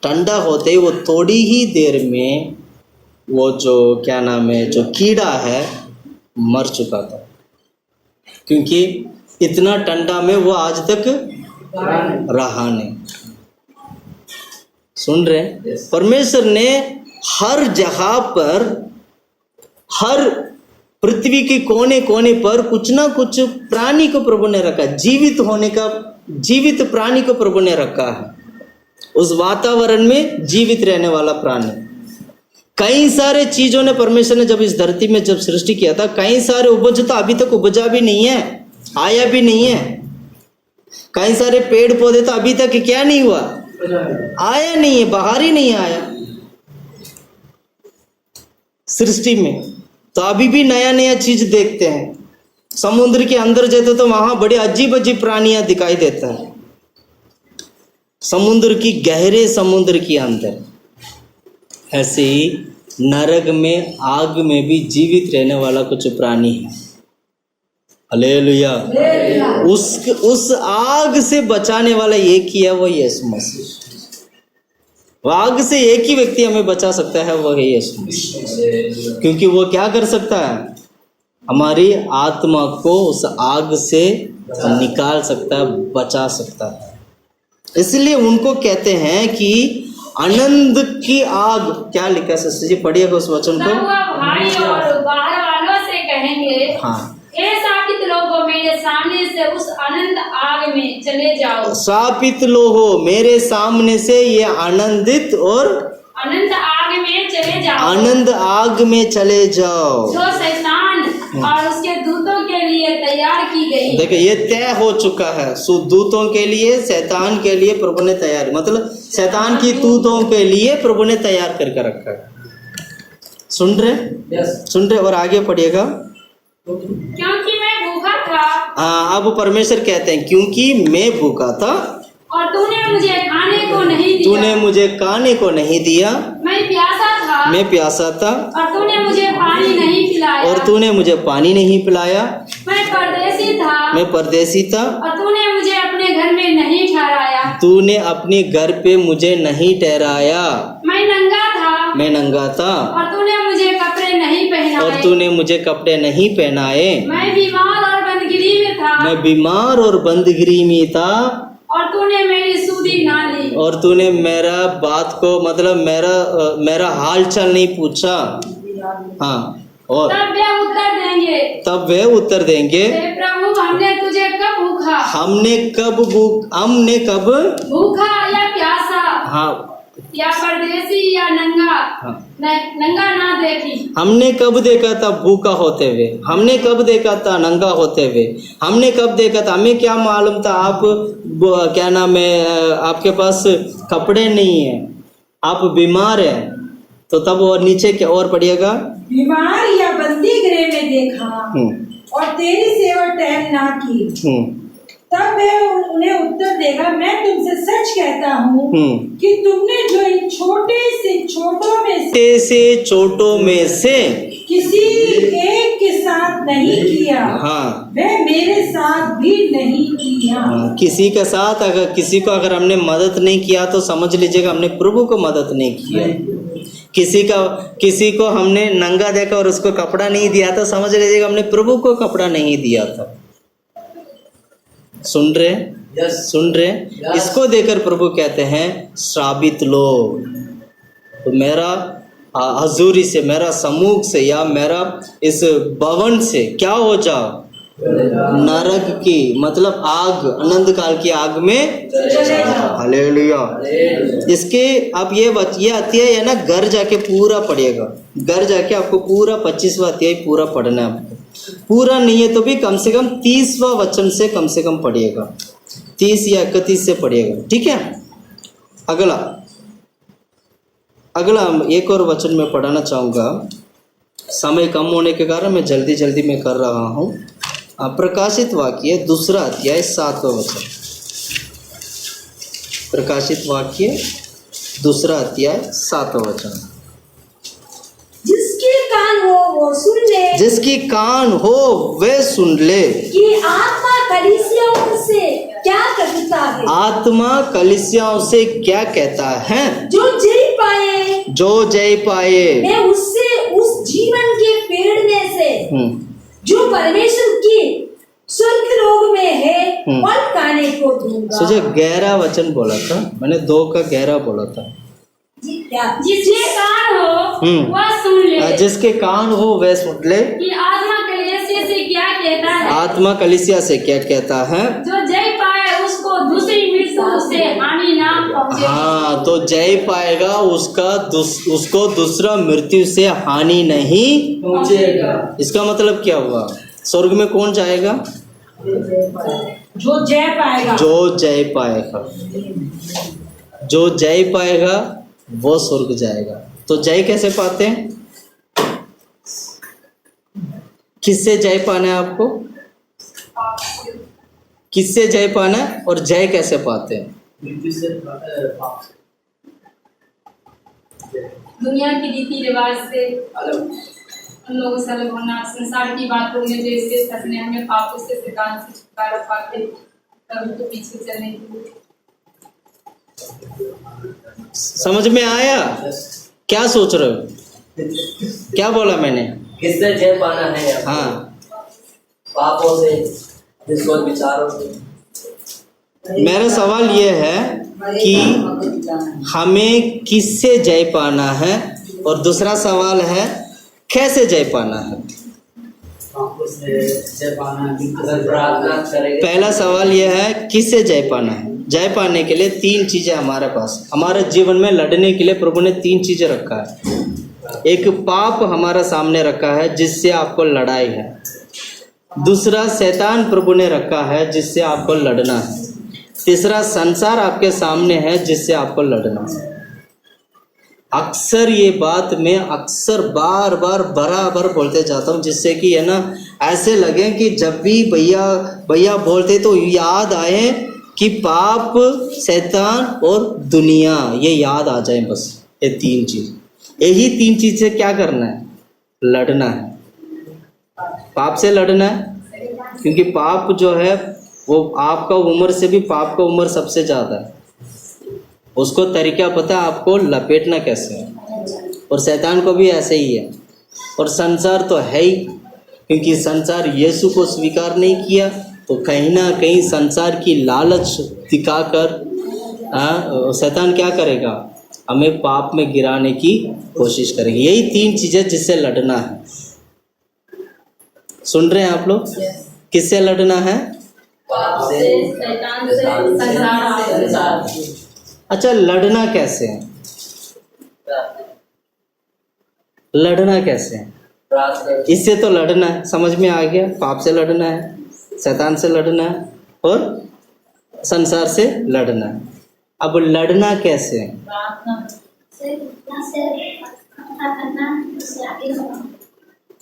ठंडा होते वो थोड़ी ही देर में वो जो क्या नाम है, जो कीड़ा है, मर चुका था, क्योंकि इतना ठंडा में वो आज तक रहा नहीं। सुन रहे? परमेश्वर ने हर जगह पर, हर पृथ्वी के कोने कोने पर कुछ ना कुछ प्राणी को प्रभु ने रखा। जीवित होने का, जीवित प्राणी को प्रभु ने रखा है। उस वातावरण में जीवित रहने वाला प्राणी। कई सारे चीजों ने परमेश्वर ने जब इस धरती में जब सृष्टि किया था, कई सारे उपज तो अभी तक उपजा भी नहीं है, आया भी नहीं है। कई सारे पेड़ पौधे तो अभी तक क्या नहीं हुआ, आया नहीं है, बाहर ही नहीं आया सृष्टि में। तो अभी भी नया नया चीज देखते हैं। समुद्र के अंदर जाते तो वहां बड़े अजीब अजीब प्राणियां दिखाई देता है। समुद्र की, गहरे समुद्र के अंदर। ऐसे ही नरक में, आग में भी जीवित रहने वाला कुछ प्राणी है। हालेलुया। उस आग से बचाने वाला एक ही है, वो यीशु मसीह। वो आग से एक ही व्यक्ति हमें बचा सकता है, वो है यीशु मसीह। क्योंकि वो क्या कर सकता है? हमारी आत्मा को उस आग से निकाल सकता है, बचा सकता है। इसलिए उनको कहते हैं कि आनंद की आग। क्या लिखा है सिस्टर जी, पढ़िएगा उस वचन को। भाई और बाहर वालों से कहेंगे, हाँ, हे शापित लोगों, मेरे सामने से उस अनंत आग में चले जाओ। शापित लोगों, मेरे सामने से ये आनंदित और अनंत आग में चले जाओ, आनंद आग में चले जाओ, जो शैतान और उसके दूतों के लिए तैयार की गई। देखो ये तय हो चुका है। दूतों के लिए, शैतान के लिए प्रभु ने तैयार, मतलब शैतान की दूतों के लिए प्रभु ने तैयार करके रखा है। सुन रहे? सुन रहे? और आगे पढ़िएगा। क्योंकि मैं भूखा था। हाँ, अब परमेश्वर कहते हैं क्योंकि मैं भूखा था और तूने मुझे खाने को नहीं दिया। तूने मुझे खाने को नहीं दिया। मैं प्यासा था। मैं प्यासा था और तूने मुझे पानी नहीं पिलाया। और तूने मुझे पानी नहीं पिलाया। मैं परदेसी था मैं परदेसी था और तूने मुझे अपने घर में नहीं ठहराया। तूने अपने घर पे मुझे नहीं ठहराया। मैं नंगा था मैं नंगा था और तूने मुझे कपड़े नहीं पहनाए। और तूने मुझे कपड़े नहीं पहनाए। मैं बीमार और बंदगिरी में था मैं बीमार और बंदगिरी में था और तूने मेरी सुधी ना ली। और तूने मेरा बात को मतलब मेरा हाल चाल नहीं पूछा। हाँ, और तब वे उत्तर देंगे, तब वे उत्तर देंगे, हे प्रभु हमने तुझे कब हमने कब भूखा या प्यासा हाँ या परदेसी या नंगा हाँ नंगा ना देखी। हमने कब देखा था भूखा होते हुए, हमने कब देखा था नंगा होते हुए, हमने कब देखा था, हमें क्या मालूम था आप क्या नाम है आपके पास कपड़े नहीं है, आप बीमार है। तो तब और नीचे क्या और पढ़िएगा, बीमार या बंदी गृह में देखा और तेरी सेवा टहल ना की। तब वह उन्हें उत्तर देगा, मैं तुमसे सच कहता हूँ कि तुमने जो इन छोटे से छोटों में से किसी एक के साथ नहीं किया, हाँ वह मेरे साथ भी नहीं किया। किसी के साथ अगर किसी को अगर हमने मदद नहीं किया तो समझ लीजिएगा हमने प्रभु को मदद नहीं किया। किसी को हमने नंगा देखा और उसको कपड़ा नहीं दिया तो समझ लीजिएगा हमने प्रभु को कपड़ा नहीं दिया था। सुन रहे इसको देकर प्रभु कहते हैं श्रापित लोग। तो मेरा हजूरी से, मेरा सम्मुख से या मेरा इस भवन से क्या हो जाओ, नरक की मतलब आग, अनंत काल की आग में हालेलुया। इसके आप ये अध्याय है ना घर जाके पूरा पढ़िएगा, घर जाके आपको पूरा 25वां अध्याय पूरा पढ़ना है। आपको पूरा नहीं है तो भी कम से कम 30वां वचन से कम पढ़िएगा, 30 या 31 से पढ़िएगा, ठीक है। अगला एक और वचन में पढ़ाना चाहूँगा, समय कम होने के कारण मैं जल्दी में कर रहा हूँ। प्रकाशित वाक्य 2 अध्याय 7वां वचन, प्रकाशित वाक्य 2 अध्याय 7वां वचन। जिसके कान हो वो सुन ले, जिसकी कान हो वह सुन ले कि आत्मा कलीसियाओं से क्या कहता है। आत्मा कलीसियाओं से क्या कहता है। जो जय पाए मैं उससे उस जीवन के पेड़ में से जो परमेश्वर की स्वर्ग लोक में है फल खाने को दूंगा। सोचे गहरा वचन बोला था मैंने, 2 का गहरा बोला था। जिसके कान हो वह सुन ले, जिसके कान हो वह सुन ले कि आत्मा कलीसिया से क्या कहता है। आत्मा कलीसिया से क्या कहता है। जो जय पाए उसको दूसरी मृत्यु से हानि ना पहुंचे। हाँ, तो जय पाएगा उसको दूसरा मृत्यु से हानि नहीं पहुंचेगा। इसका मतलब क्या हुआ, स्वर्ग में कौन जाएगा, जो जय पाएगा। जो जय पाएगा वो स्वर्ग जाएगा। तो जय कैसे पाते हैं, किससे जय पाना है आपको, किससे जय पाना है और जय कैसे पाते हैं। दुनिया की रीति रिवाज से उन लोगों से अलग होना, संसार की बातों में जैसे फंसने, हमें पापों से शैतान से छुटकारा पाते तब तो पीछे चलने की। समझ में आया क्या सोच रहे हो, क्या बोला मैंने, किससे जय पाना है। हाँ, पापों से, दुष्ट विचारों से। मेरा सवाल ये है कि हमें किससे जय पाना है और दूसरा सवाल है कैसे जय पाना है। पहला सवाल यह है किससे जय पाना है। जय पाने के लिए 3 चीजें हमारे पास, हमारे जीवन में लड़ने के लिए प्रभु ने 3 चीजें रखा है। एक पाप हमारा सामने रखा है जिससे आपको लड़ाई है, दूसरा शैतान प्रभु ने रखा है जिससे आपको लड़ना है, तीसरा संसार आपके सामने है जिससे आपको लड़ना है। अक्सर ये बात मैं अक्सर बार बराबर बोलते जाता हूँ जिससे कि है ना ऐसे लगे कि जब भी भैया बोलते तो याद आए कि पाप, शैतान और दुनिया, ये याद आ जाए, बस ये 3 चीज। यही 3 चीज से क्या करना है? लड़ना है। पाप से लड़ना है, क्योंकि पाप जो है वो आपका उम्र से भी पाप का उम्र सबसे ज़्यादा है। उसको तरीका पता है आपको लपेटना कैसे है, और शैतान को भी ऐसे ही है। और संसार तो है ही, क्योंकि संसार यीशु को स्वीकार नहीं किया, तो कहीं ना कहीं संसार की लालच दिखाकर शैतान क्या करेगा? हमें पाप में गिराने की कोशिश करेगा। यही 3 चीज़ें जिससे लड़ना है। सुन रहे हैं आप लोग? किससे लड़ना है? पाप से, शैतान से, संसार से। अच्छा, लड़ना कैसे है? लड़ना कैसे है? इससे तो लड़ना है, समझ में आ गया। पाप से लड़ना है, शैतान से लड़ना है, और संसार से लड़ना है। अब लड़ना कैसे है?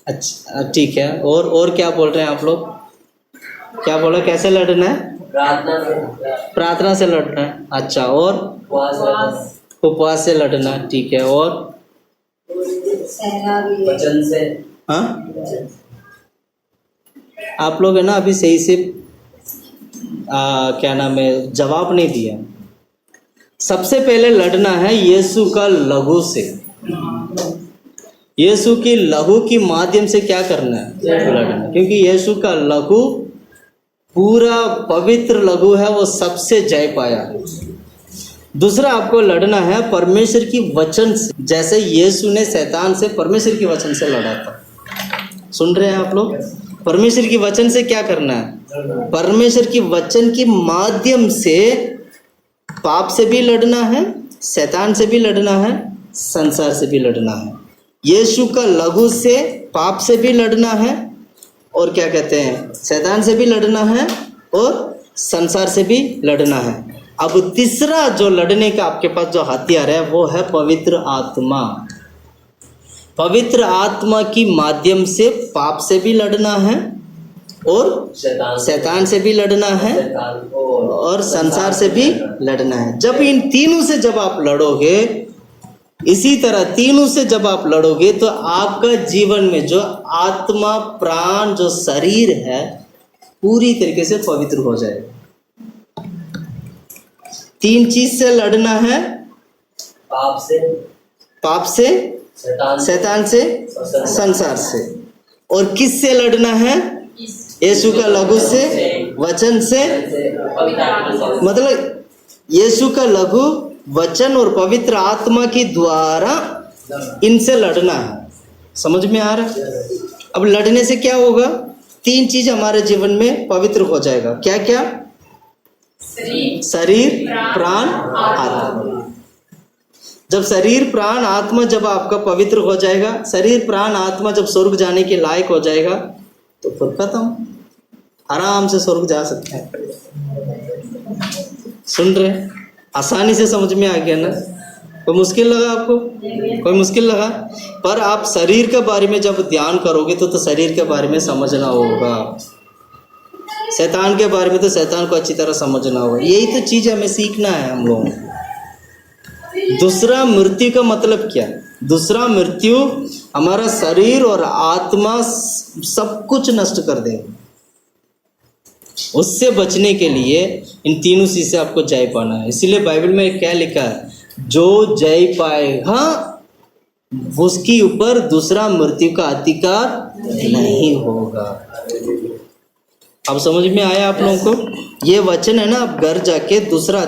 अच्छा, ठीक है। और क्या बोल रहे हैं आप लोग? क्या बोला? कैसे लड़ना है? प्रार्थना से लड़ना है। अच्छा, और उपवास से लड़ना है। ठीक है, और वचन से। हाँ, आप लोग है ना अभी सही से क्या नाम है जवाब नहीं दिया। सबसे पहले लड़ना है यीशु का लहू से। यीशु की लहू के माध्यम से क्या करना है? लड़ना, क्योंकि यीशु का लहू पूरा पवित्र लहू है, वो सबसे जय पाया है। दूसरा आपको लड़ना है परमेश्वर की वचन से, जैसे यीशु ने शैतान से परमेश्वर की वचन से लड़ा था। सुन रहे हैं आप लोग? परमेश्वर की वचन से क्या करना है? परमेश्वर की वचन के माध्यम से पाप से भी लड़ना है, शैतान से भी लड़ना है, संसार से भी लड़ना है। यीशु का लहू से पाप से भी लड़ना है, और क्या कहते हैं, शैतान से भी लड़ना है, और संसार से भी लड़ना है। अब तीसरा जो लड़ने का आपके पास जो हथियार है वो है पवित्र आत्मा। पवित्र आत्मा की माध्यम से पाप से भी लड़ना है, और शैतान से भी लड़ना है, और संसार से भी लड़ना है। जब इन तीनों से जब आप लड़ोगे, इसी तरह तीनों से जब आप लड़ोगे, तो आपका जीवन में जो आत्मा, प्राण, जो शरीर है पूरी तरीके से पवित्र हो जाएगा। 3 चीज से लड़ना है, पाप से, शैतान से, संसार से। और किस से लड़ना है? यीशु का लहू से, वचन से। मतलब यीशु का लहू, वचन और पवित्र आत्मा के द्वारा इनसे लड़ना है। समझ में आ रहा है? अब लड़ने से क्या होगा? 3 चीज हमारे जीवन में पवित्र हो जाएगा। क्या क्या? शरीर, प्राण, आत्मा। जब शरीर, प्राण, आत्मा जब आपका पवित्र हो जाएगा, शरीर, प्राण, आत्मा जब स्वर्ग जाने के लायक हो जाएगा, तो फिर खत्म, आराम से स्वर्ग जा सकते हैं। सुन रहे? आसानी से समझ में आ गया ना? कोई मुश्किल लगा आपको? कोई मुश्किल लगा? पर आप शरीर के बारे में जब ध्यान करोगे तो शरीर के बारे में समझना होगा। शैतान के बारे में तो शैतान को अच्छी तरह समझना होगा। यही तो चीज़ हमें सीखना है हम लोगों को। दूसरा मृत्यु का मतलब क्या है? दूसरा मृत्यु हमारा शरीर और आत्मा सब कुछ नष्ट कर देगा। उससे बचने के लिए इन तीनों चीज से आपको जय पाना है। इसीलिए बाइबल में क्या लिखा है? जो जय पाएगा उसके ऊपर दूसरा मृत्यु का अधिकार नहीं होगा। अब समझ में आया आप लोगों को? ये वचन है ना, आप घर जाके दूसरा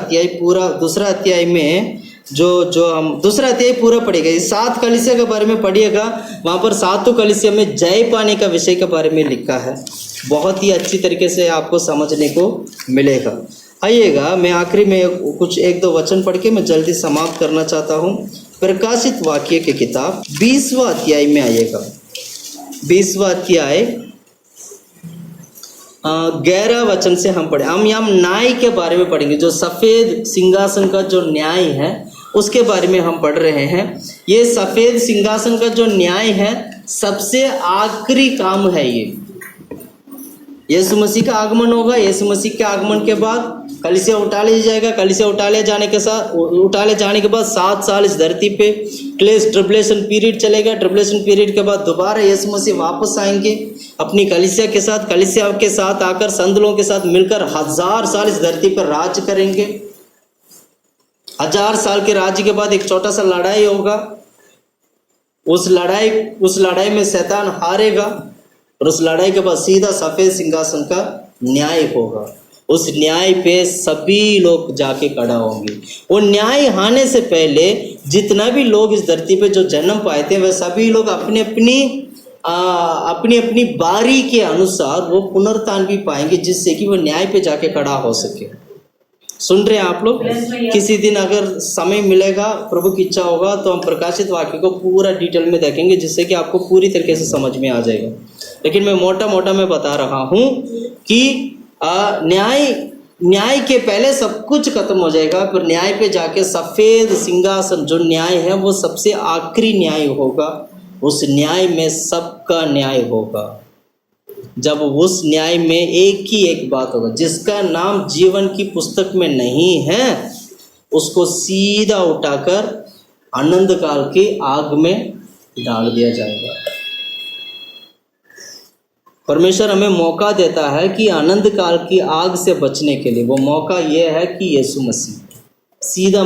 अध्याय में जो हम दूसरा अध्याय पूरा पढ़ेगा, 7 कलीसिया के बारे में पढ़िएगा। वहाँ पर 7 कलीसिया में जय पाने का विषय के बारे में लिखा है। बहुत ही अच्छी तरीके से आपको समझने को मिलेगा। आइएगा, मैं आखिरी में कुछ 1-2 वचन पढ़ के मैं जल्दी समाप्त करना चाहता हूँ। प्रकाशित वाक्य की किताब 20वां अध्याय में आइएगा। 20वां अध्याय 11 वचन से हम पढ़े। हम यहाँ न्याय के बारे में पढ़ेंगे। जो सफ़ेद सिंहासन का जो न्याय है उसके बारे में हम पढ़ रहे हैं। ये सफ़ेद सिंहासन का जो न्याय है सबसे आखिरी काम है। ये यीशु मसीह का आगमन होगा। यीशु मसीह के आगमन के बाद कलीसिया उठा लिया जाएगा। कलीसिया उठाले जाने के बाद 7 साल इस धरती पे क्लेश ट्रिबुलेशन पीरियड चलेगा। ट्रिबुलेशन पीरियड के बाद दोबारा यीशु मसीह वापस आएंगे अपनी कलीसिया के साथ। कलीसिया के साथ आकर संत लोगों के साथ मिलकर 1000 साल इस धरती पर राज करेंगे। 1000 साल के राज्य के बाद एक छोटा सा लड़ाई होगा। उस लड़ाई में शैतान हारेगा और उस लड़ाई के बाद सीधा सफेद सिंहासन का न्याय होगा। उस न्याय पे सभी लोग जाके खड़ा होंगे। वो न्याय आने से पहले जितना भी लोग इस धरती पे जो जन्म पाए थे वह सभी लोग अपनी अपनी बारी के अनुसार वो पुनरुत्थान भी पाएंगे, जिससे कि वो न्याय पे जाके खड़ा हो सके। सुन रहे हैं आप लोग? किसी दिन अगर समय मिलेगा, प्रभु की इच्छा होगा, तो हम प्रकाशित वाक्य को पूरा डिटेल में देखेंगे, जिससे कि आपको पूरी तरीके से समझ में आ जाएगा। लेकिन मैं मोटा मैं बता रहा हूँ कि न्याय के पहले सब कुछ खत्म हो जाएगा, फिर न्याय पे जाके सफेद सिंहासन जो न्याय है वो सबसे आखिरी न्याय होगा। उस न्याय में सबका न्याय होगा। जब उस न्याय में एक ही एक बात होगा, जिसका नाम जीवन की पुस्तक में नहीं है उसको सीधा उठाकर आनंद काल की आग में डाल दिया जाएगा। परमेश्वर हमें मौका देता है कि आनंद काल की आग से बचने के लिए। वो मौका ये है कि यीशु मसीह सीधा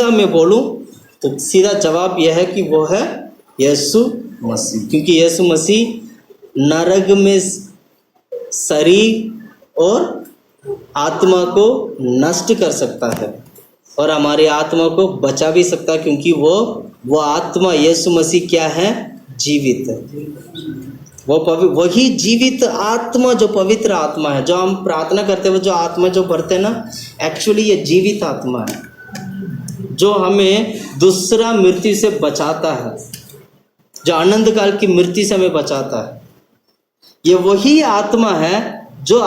मैं बोलूं तो सीधा जवाब यह है कि वो है यीशु मसीह। क्योंकि यीशु मसीह नरक में शरीर और आत्मा को नष्ट कर सकता है और हमारी आत्मा को बचा भी सकता है, क्योंकि वो आत्मा यीशु मसीह क्या है? जीवित है। वही जीवित आत्मा जो पवित्र आत्मा है, जो हम प्रार्थना करते हुए जो आत्मा जो भरते हैं ना, एक्चुअली ये जीवित आत्मा है जो हमें दूसरा मृत्यु से बचाता है, जो आनंद काल की मृत्यु से हमें बचाता है। ये वही आत्मा है जो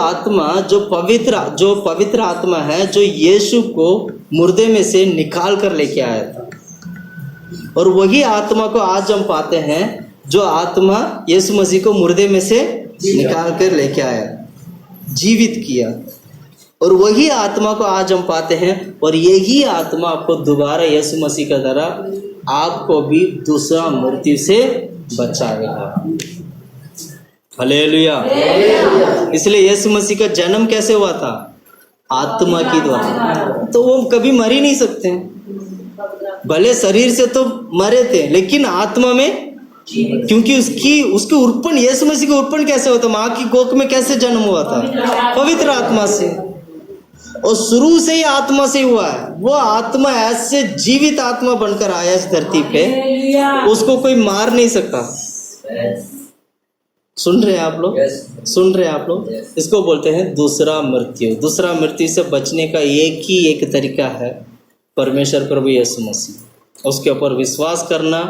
पवित्र आत्मा है जो यीशु को मुर्दे में से निकाल कर लेके आया था। और वही आत्मा को आज हम पाते हैं जो आत्मा यीशु मसीह को मुर्दे में से निकाल कर लेके आया, जीवित किया। और वही आत्मा को आज हम पाते हैं और यही आत्मा आपको दोबारा यीशु मसीह का द्वारा आपको भी दूसरा मृत्यु से बचाएगा। हालेलुया। इसलिए यीशु मसीह का जन्म कैसे हुआ था? आत्मा की द्वारा। तो वो कभी मर ही नहीं सकते। भले शरीर से तो मरे थे लेकिन आत्मा में, क्योंकि उसकी उत्पन्न यीशु मसीह का उत्पन्न कैसे होता? माँ की कोख में कैसे जन्म हुआ था? पवित्र आत्मा से। और शुरू से ही आत्मा से हुआ है। वो आत्मा ऐसे जीवित आत्मा बनकर आया इस धरती पे, उसको कोई मार नहीं सकता। सुन रहे हैं आप लोग? सुन रहे हैं आप लोग? इसको बोलते हैं दूसरा मृत्यु। दूसरा मृत्यु से बचने का एक ही एक तरीका है, परमेश्वर प्रभु यीशु मसीह। उसके ऊपर विश्वास करना,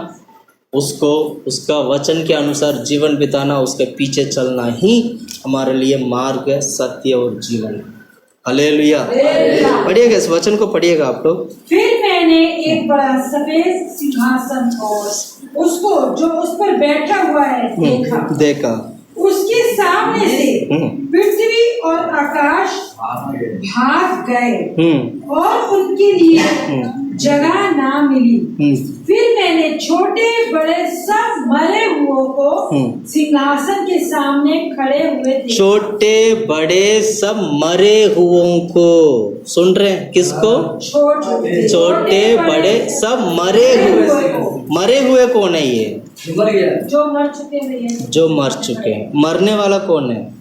उसको उसका वचन के अनुसार जीवन बिताना, उसके पीछे चलना ही हमारे लिए मार्ग है, सत्य और जीवन। हालेलुया। पढ़िएगा इस वचन को, पढ़िएगा आप लोग। फिर मैंने एक बड़ा सफेद सिंहासन और उसको जो उस पर बैठा हुआ है देखा। उसके सामने से पृथ्वी और आकाश भाग गए और उनके लिए जगह ना मिली। फिर मैंने छोटे बड़े सब मरे हुओं को सिंहासन के सामने खड़े हुए थे। छोटे बड़े सब मरे हुओं को, सुन रहे हैं? किसको? छोटे बड़े सब मरे हुए। मरे हुए कौन है? ये जो मर चुके हैं। जो मर चुके हैं। मरने वाला कौन है?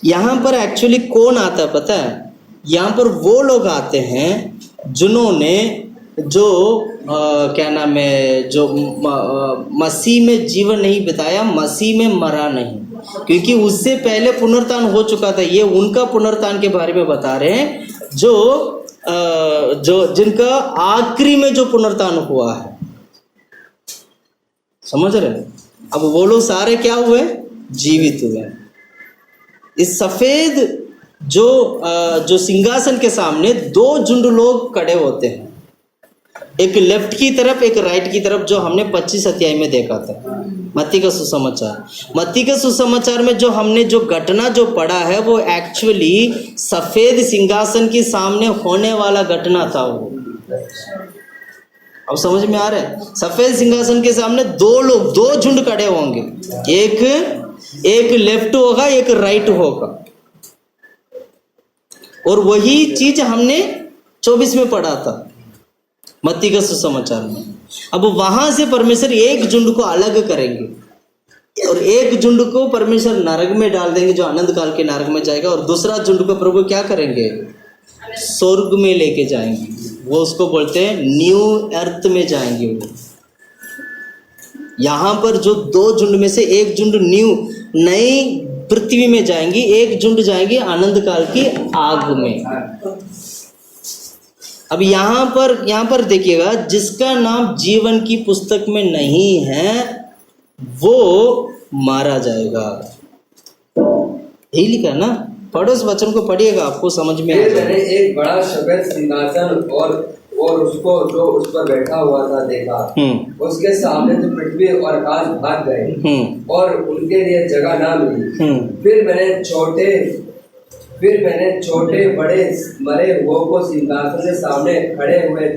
यहाँ पर एक्चुअली कौन आता है पता है? यहाँ पर वो लोग आते हैं जिन्होंने क्या नाम है, जो मसीह में जीवन नहीं बिताया, मसीह में मरा नहीं, क्योंकि उससे पहले पुनरुत्थान हो चुका था। ये उनका पुनरुत्थान के बारे में बता रहे हैं जो जिनका आखिरी में जो पुनरुत्थान हुआ है। समझ रहे? अब वो लोग सारे क्या हुए? जीवित हुए। इस सफेद जो सिंहासन के सामने दो झुंड लोग खड़े होते हैं। एक लेफ्ट की तरफ, एक राइट की तरफ, जो हमने 25 अध्याय में देखा था मत्ती का सुसमाचार। मत्ती के सुसमाचार में जो हमने जो घटना जो पढ़ा है वो एक्चुअली सफेद सिंहासन के सामने होने वाला घटना था। वो अब समझ में आ रहा है? सफेद सिंहासन के सामने दो लोग, दो झुंड खड़े होंगे, एक लेफ्ट होगा, एक राइट होगा। और वही चीज हमने 24 में पढ़ा था मत्ती का सुसमाचार में। अब वहां से परमेश्वर एक झुंड को अलग करेंगे और एक झुंड को परमेश्वर नरक में डाल देंगे, जो अनंत काल के नरक में जाएगा, और दूसरा झुंड को प्रभु क्या करेंगे? स्वर्ग में लेके जाएंगे। वो उसको बोलते हैं न्यू अर्थ में जाएंगे वो। यहाँ पर जो दो झुंड में से एक झुंड नई पृथ्वी में जाएंगी, एक झुंड जाएंगी अनंत काल की आग में। अब यहाँ पर देखिएगा, जिसका नाम जीवन की पुस्तक में नहीं है वो मारा जाएगा। यही लिखा ना? पढ़ो इस वचन को, पढ़िएगा, आपको समझ में आ फिर जाएगा। मैंने एक बड़ा सफेद सिंहासन और उसको जो उस पर बैठा हुआ था देखा। उसके सामने तो पृथ्वी और आकाश भाग गए और उनके लिए जगह ना मिली। फिर मैंने छोटे बड़े मरे हुओं को सिंहासन के सामने खड़े हुए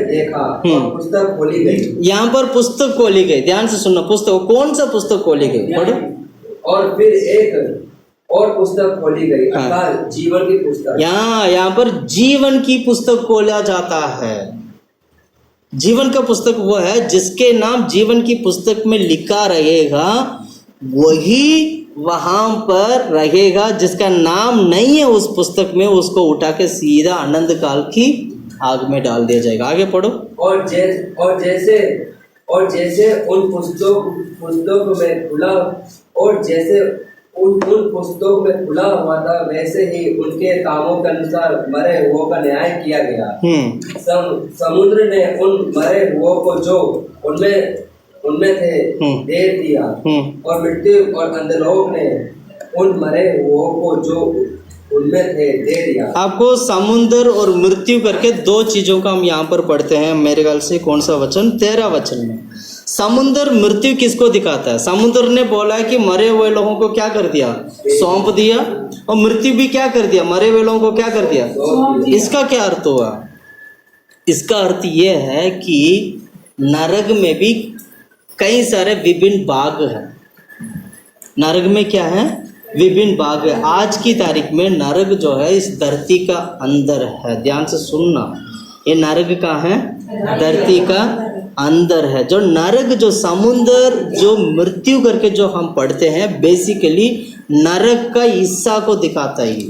देखा और पुस्तक खोली गई। यहाँ पर पुस्तक खोली गई, ध्यान से सुनना। पुस्तक, कौन सा पुस्तक खोली गई? पढ़ो। और फिर एक और पुस्तक खोली गई, अर्थात जीवन की पुस्तक। यहाँ पर जीवन की पुस्तक खोला जाता है। जीवन का पुस्तक वो है जिसके नाम जीवन की पुस्तक में लिखा रहेगा, वही वहां पर रहेगा। जिसका नाम नहीं है उस पुस्तक में, उसको उठा के सीधा अनंत काल की आग में डाल दिया जाएगा। आगे पढ़ो। और जैसे उन पुस्तकों में खुला और जैसे उन पुस्तकों में खुला हुआ था, वैसे ही उनके कामों के अनुसार मरे हुओं का न्याय किया गया। समुद्र ने उन मरे हुओं को जो उनमें थे दे दिया, और मृत्यु और अंधलोक ने उन मरे हुओं को जो उनमें थे दे दिया। आपको समुद्र और मृत्यु करके दो चीजों का हम यहाँ पर पढ़ते हैं। मेरे ख्याल से कौन सा वचन? 13 वचन में समुद्र मृत्यु किसको दिखाता है? समुद्र ने बोला है कि मरे हुए लोगों को क्या कर दिया? सौंप दिया। और मृत्यु भी क्या कर दिया? मरे हुए लोगों को क्या कर दिया? इसका क्या अर्थ हुआ? इसका अर्थ यह है कि नरक में भी कई सारे विभिन्न भाग हैं। नरक में क्या है? विभिन्न भाग है। आज की तारीख में नरक जो है इस धरती का अंदर है। ध्यान से सुनना, ये नरक का है, धरती का अंदर है। जो नरक, जो समुद्र, जो मृत्यु करके जो हम पढ़ते हैं, बेसिकली नरक का हिस्सा को दिखाता है।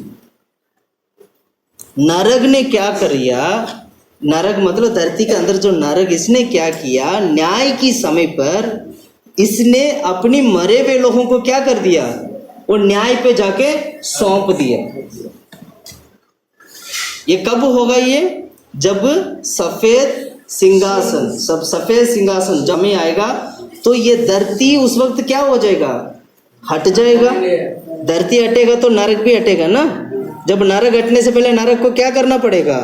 नरक ने क्या किया? नरक मतलब धरती के अंदर जो नरक, इसने क्या किया? न्याय की समय पर इसने अपनी मरे हुए लोगों को क्या कर दिया? वो न्याय पे जाके सौंप दिया। ये कब होगा? ये जब सफेद सिंहासन जब में आएगा, तो ये धरती उस वक्त क्या हो जाएगा? हट जाएगा। धरती हटेगा तो नरक भी हटेगा ना। जब नरक हटने से पहले नरक को क्या करना पड़ेगा?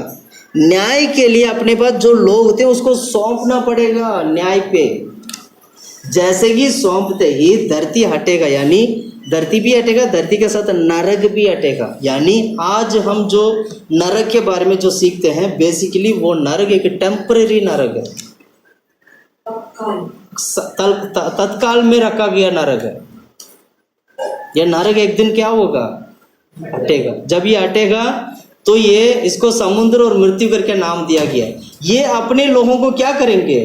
न्याय के लिए अपने पास जो लोग होते हैं उसको सौंपना पड़ेगा न्याय पे। जैसे ही सौंपते ही धरती हटेगा, यानी धरती भी हटेगा, धरती के साथ नरक भी हटेगा। यानी आज हम जो नरक के बारे में जो सीखते हैं, बेसिकली वो नरक एक टेम्परेरी नरक है, तत्काल में रखा गया नरक है। यह नरक एक दिन क्या होगा? हटेगा। जब ये हटेगा तो ये इसको समुद्र और मृत्यु करके नाम दिया गया। ये अपने लोगों को क्या करेंगे?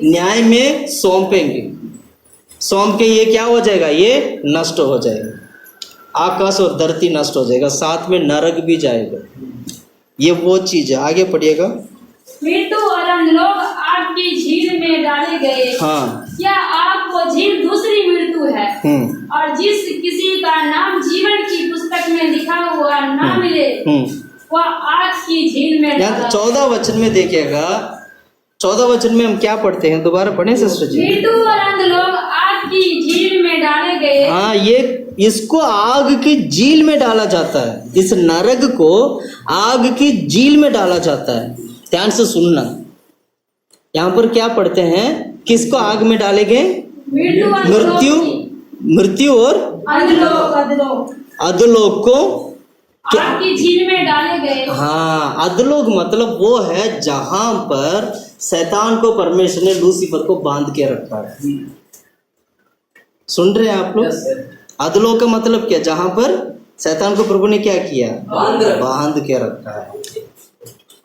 न्याय में सौंपेंगे। सौंप के ये क्या हो जाएगा? ये नष्ट हो जाएगा। आकाश और धरती नष्ट हो जाएगा, साथ में नरक भी जाएगा। ये वो चीज है। आगे पढ़िएगा। मृत्यु और अंधलोक आग की झील में डाले गए। हाँ, क्या आग वो झील दूसरी मृत्यु है? और जिस किसी का नाम जीवन की पुस्तक में लिखा हुआ ना मिले, वह आग की झील में डाला। 14 वचन में देखिएगा। 14 वचन में हम क्या पढ़ते हैं? दोबारा पढ़ें सिस्टर जी। मृत्यु और अंधलोक आग की झील में डाले गए। हाँ, ये इसको आग की झील में डाला जाता है। इस नरक को आग की झील में डाला जाता है। ध्यान से सुनना। यहाँ पर क्या पढ़ते हैं, किसको आग में डाले गए? मृत्यु और अधोलोक को आग की झील में डाले गए। हाँ, अधोलोक मतलब वो है जहां पर शैतान को परमेश्वर ने लूसीफर को बांध के रखा है। सुन रहे हैं आप लोग? अधोलोक का मतलब क्या? जहां पर शैतान को प्रभु ने क्या किया? बांध के रखा है।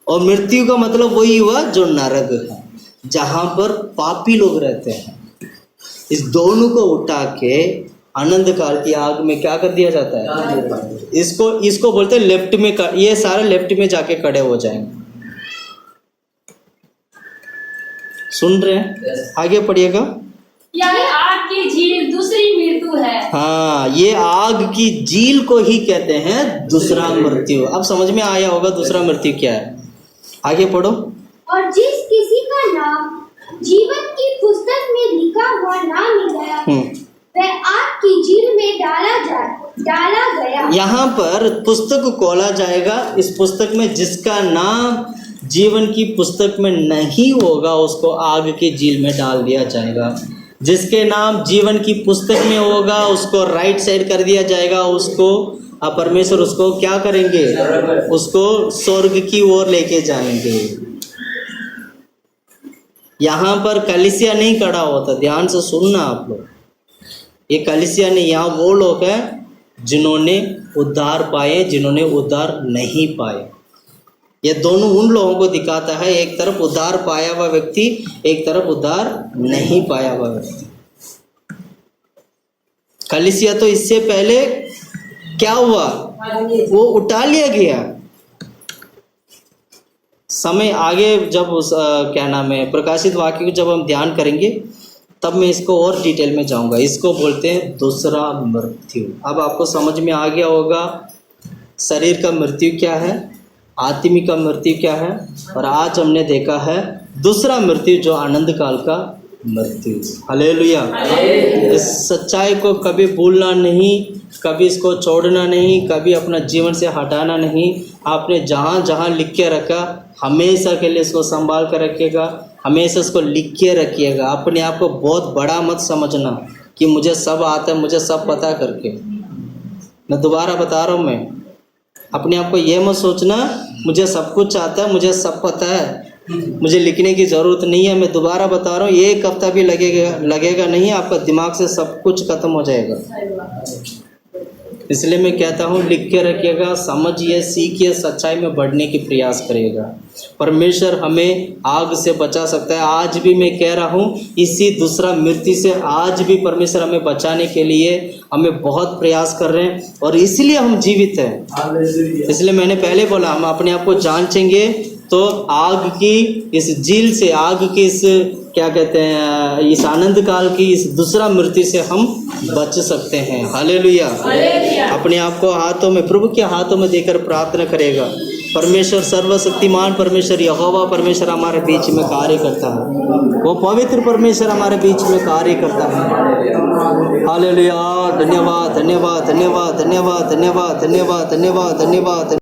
और मृत्यु का मतलब वही हुआ जो नरक है, जहां पर पापी लोग रहते हैं। इस दोनों को उठा के आनंद काल की आग में क्या कर दिया जाता है? इसको बोलते हैं लेफ्ट में, ये सारे लेफ्ट में जाके खड़े हो जाएंगे। सुन रहे हैं? आगे पढ़िएगा। यह आग की झील दूसरी मृत्यु है। हाँ, ये आग की झील को ही कहते हैं दूसरा मृत्यु। अब समझ में आया होगा दूसरा मृत्यु क्या है। आगे पढ़ो। और जिस किसी का नाम जीवन की पुस्तक में लिखा हुआ ना मिल गया, वह आग की झील में डाला गया। यहाँ पर पुस्तक खोला जाएगा। इस पुस्तक में जिसका नाम जीवन की पुस्तक में नहीं होगा उसको आग की झील में डाल दिया जाएगा। जिसके नाम जीवन की पुस्तक में होगा उसको राइट साइड कर दिया जाएगा। उसको परमेश्वर उसको क्या करेंगे? उसको स्वर्ग की ओर लेके जाएंगे। यहाँ पर कलीसिया नहीं खड़ा होता, ध्यान से सुनना आप लोग। ये कलीसिया नहीं, यहाँ वो लोग हैं जिन्होंने उद्धार पाए, जिन्होंने उद्धार नहीं पाए। ये दोनों उन लोगों को दिखाता है, एक तरफ उद्धार पाया हुआ व्यक्ति, एक तरफ उद्धार नहीं पाया हुआ व्यक्ति। कलीसिया तो इससे पहले क्या हुआ? वो उठा लिया गया। समय आगे जब उस क्या नाम है प्रकाशित वाक्य को जब हम ध्यान करेंगे तब मैं इसको और डिटेल में जाऊंगा। इसको बोलते हैं दूसरा मृत्यु। अब आपको समझ में आ गया होगा शरीर का मृत्यु क्या है, आत्मिक का मृत्यु क्या है, और आज हमने देखा है दूसरा मृत्यु जो आनंद काल का मृत्यु। हालेलुया। इस सच्चाई को कभी भूलना नहीं, कभी इसको छोड़ना नहीं, कभी अपना जीवन से हटाना नहीं। आपने जहाँ जहाँ लिख के रखा हमेशा के लिए इसको संभाल कर रखिएगा, हमेशा इसको लिख के रखिएगा। अपने आप को बहुत बड़ा मत समझना कि मुझे सब आता है, मुझे सब पता करके। मैं दोबारा बता रहा हूँ, मैं अपने आप को ये मत सोचना मुझे सब कुछ आता है, मुझे सब पता है, मुझे लिखने की ज़रूरत नहीं है। मैं दोबारा बता रहा हूँ, एक हफ्ता भी लगेगा नहीं, आपका दिमाग से सब कुछ खत्म हो जाएगा। इसलिए मैं कहता हूँ लिख के रखिएगा, समझिए, सीखिए, सच्चाई में बढ़ने की प्रयास करिएगा। परमेश्वर हमें आग से बचा सकता है। आज भी मैं कह रहा हूँ इसी दूसरा मृत्यु से आज भी परमेश्वर हमें बचाने के लिए हमें बहुत प्रयास कर रहे हैं, और इसलिए हम जीवित हैं। इसलिए मैंने पहले बोला हम अपने आप को जांचेंगे तो आग की इस झील से, आग की इस क्या कहते हैं, इस आनंद काल की इस दूसरा मृत्यु से हम बच सकते हैं। हालेलुया। अपने आप को हाथों में, प्रभु के हाथों में देकर प्रार्थना करेगा। परमेश्वर सर्वशक्तिमान परमेश्वर यहोवा परमेश्वर हमारे बीच में कार्य करता है। वो पवित्र परमेश्वर हमारे बीच में कार्य करता है। हालेलुया। धन्यवाद, धन्यवाद, धन्यवाद, धन्यवाद, धन्यवाद, धन्यवाद, धन्यवाद, धन्यवाद।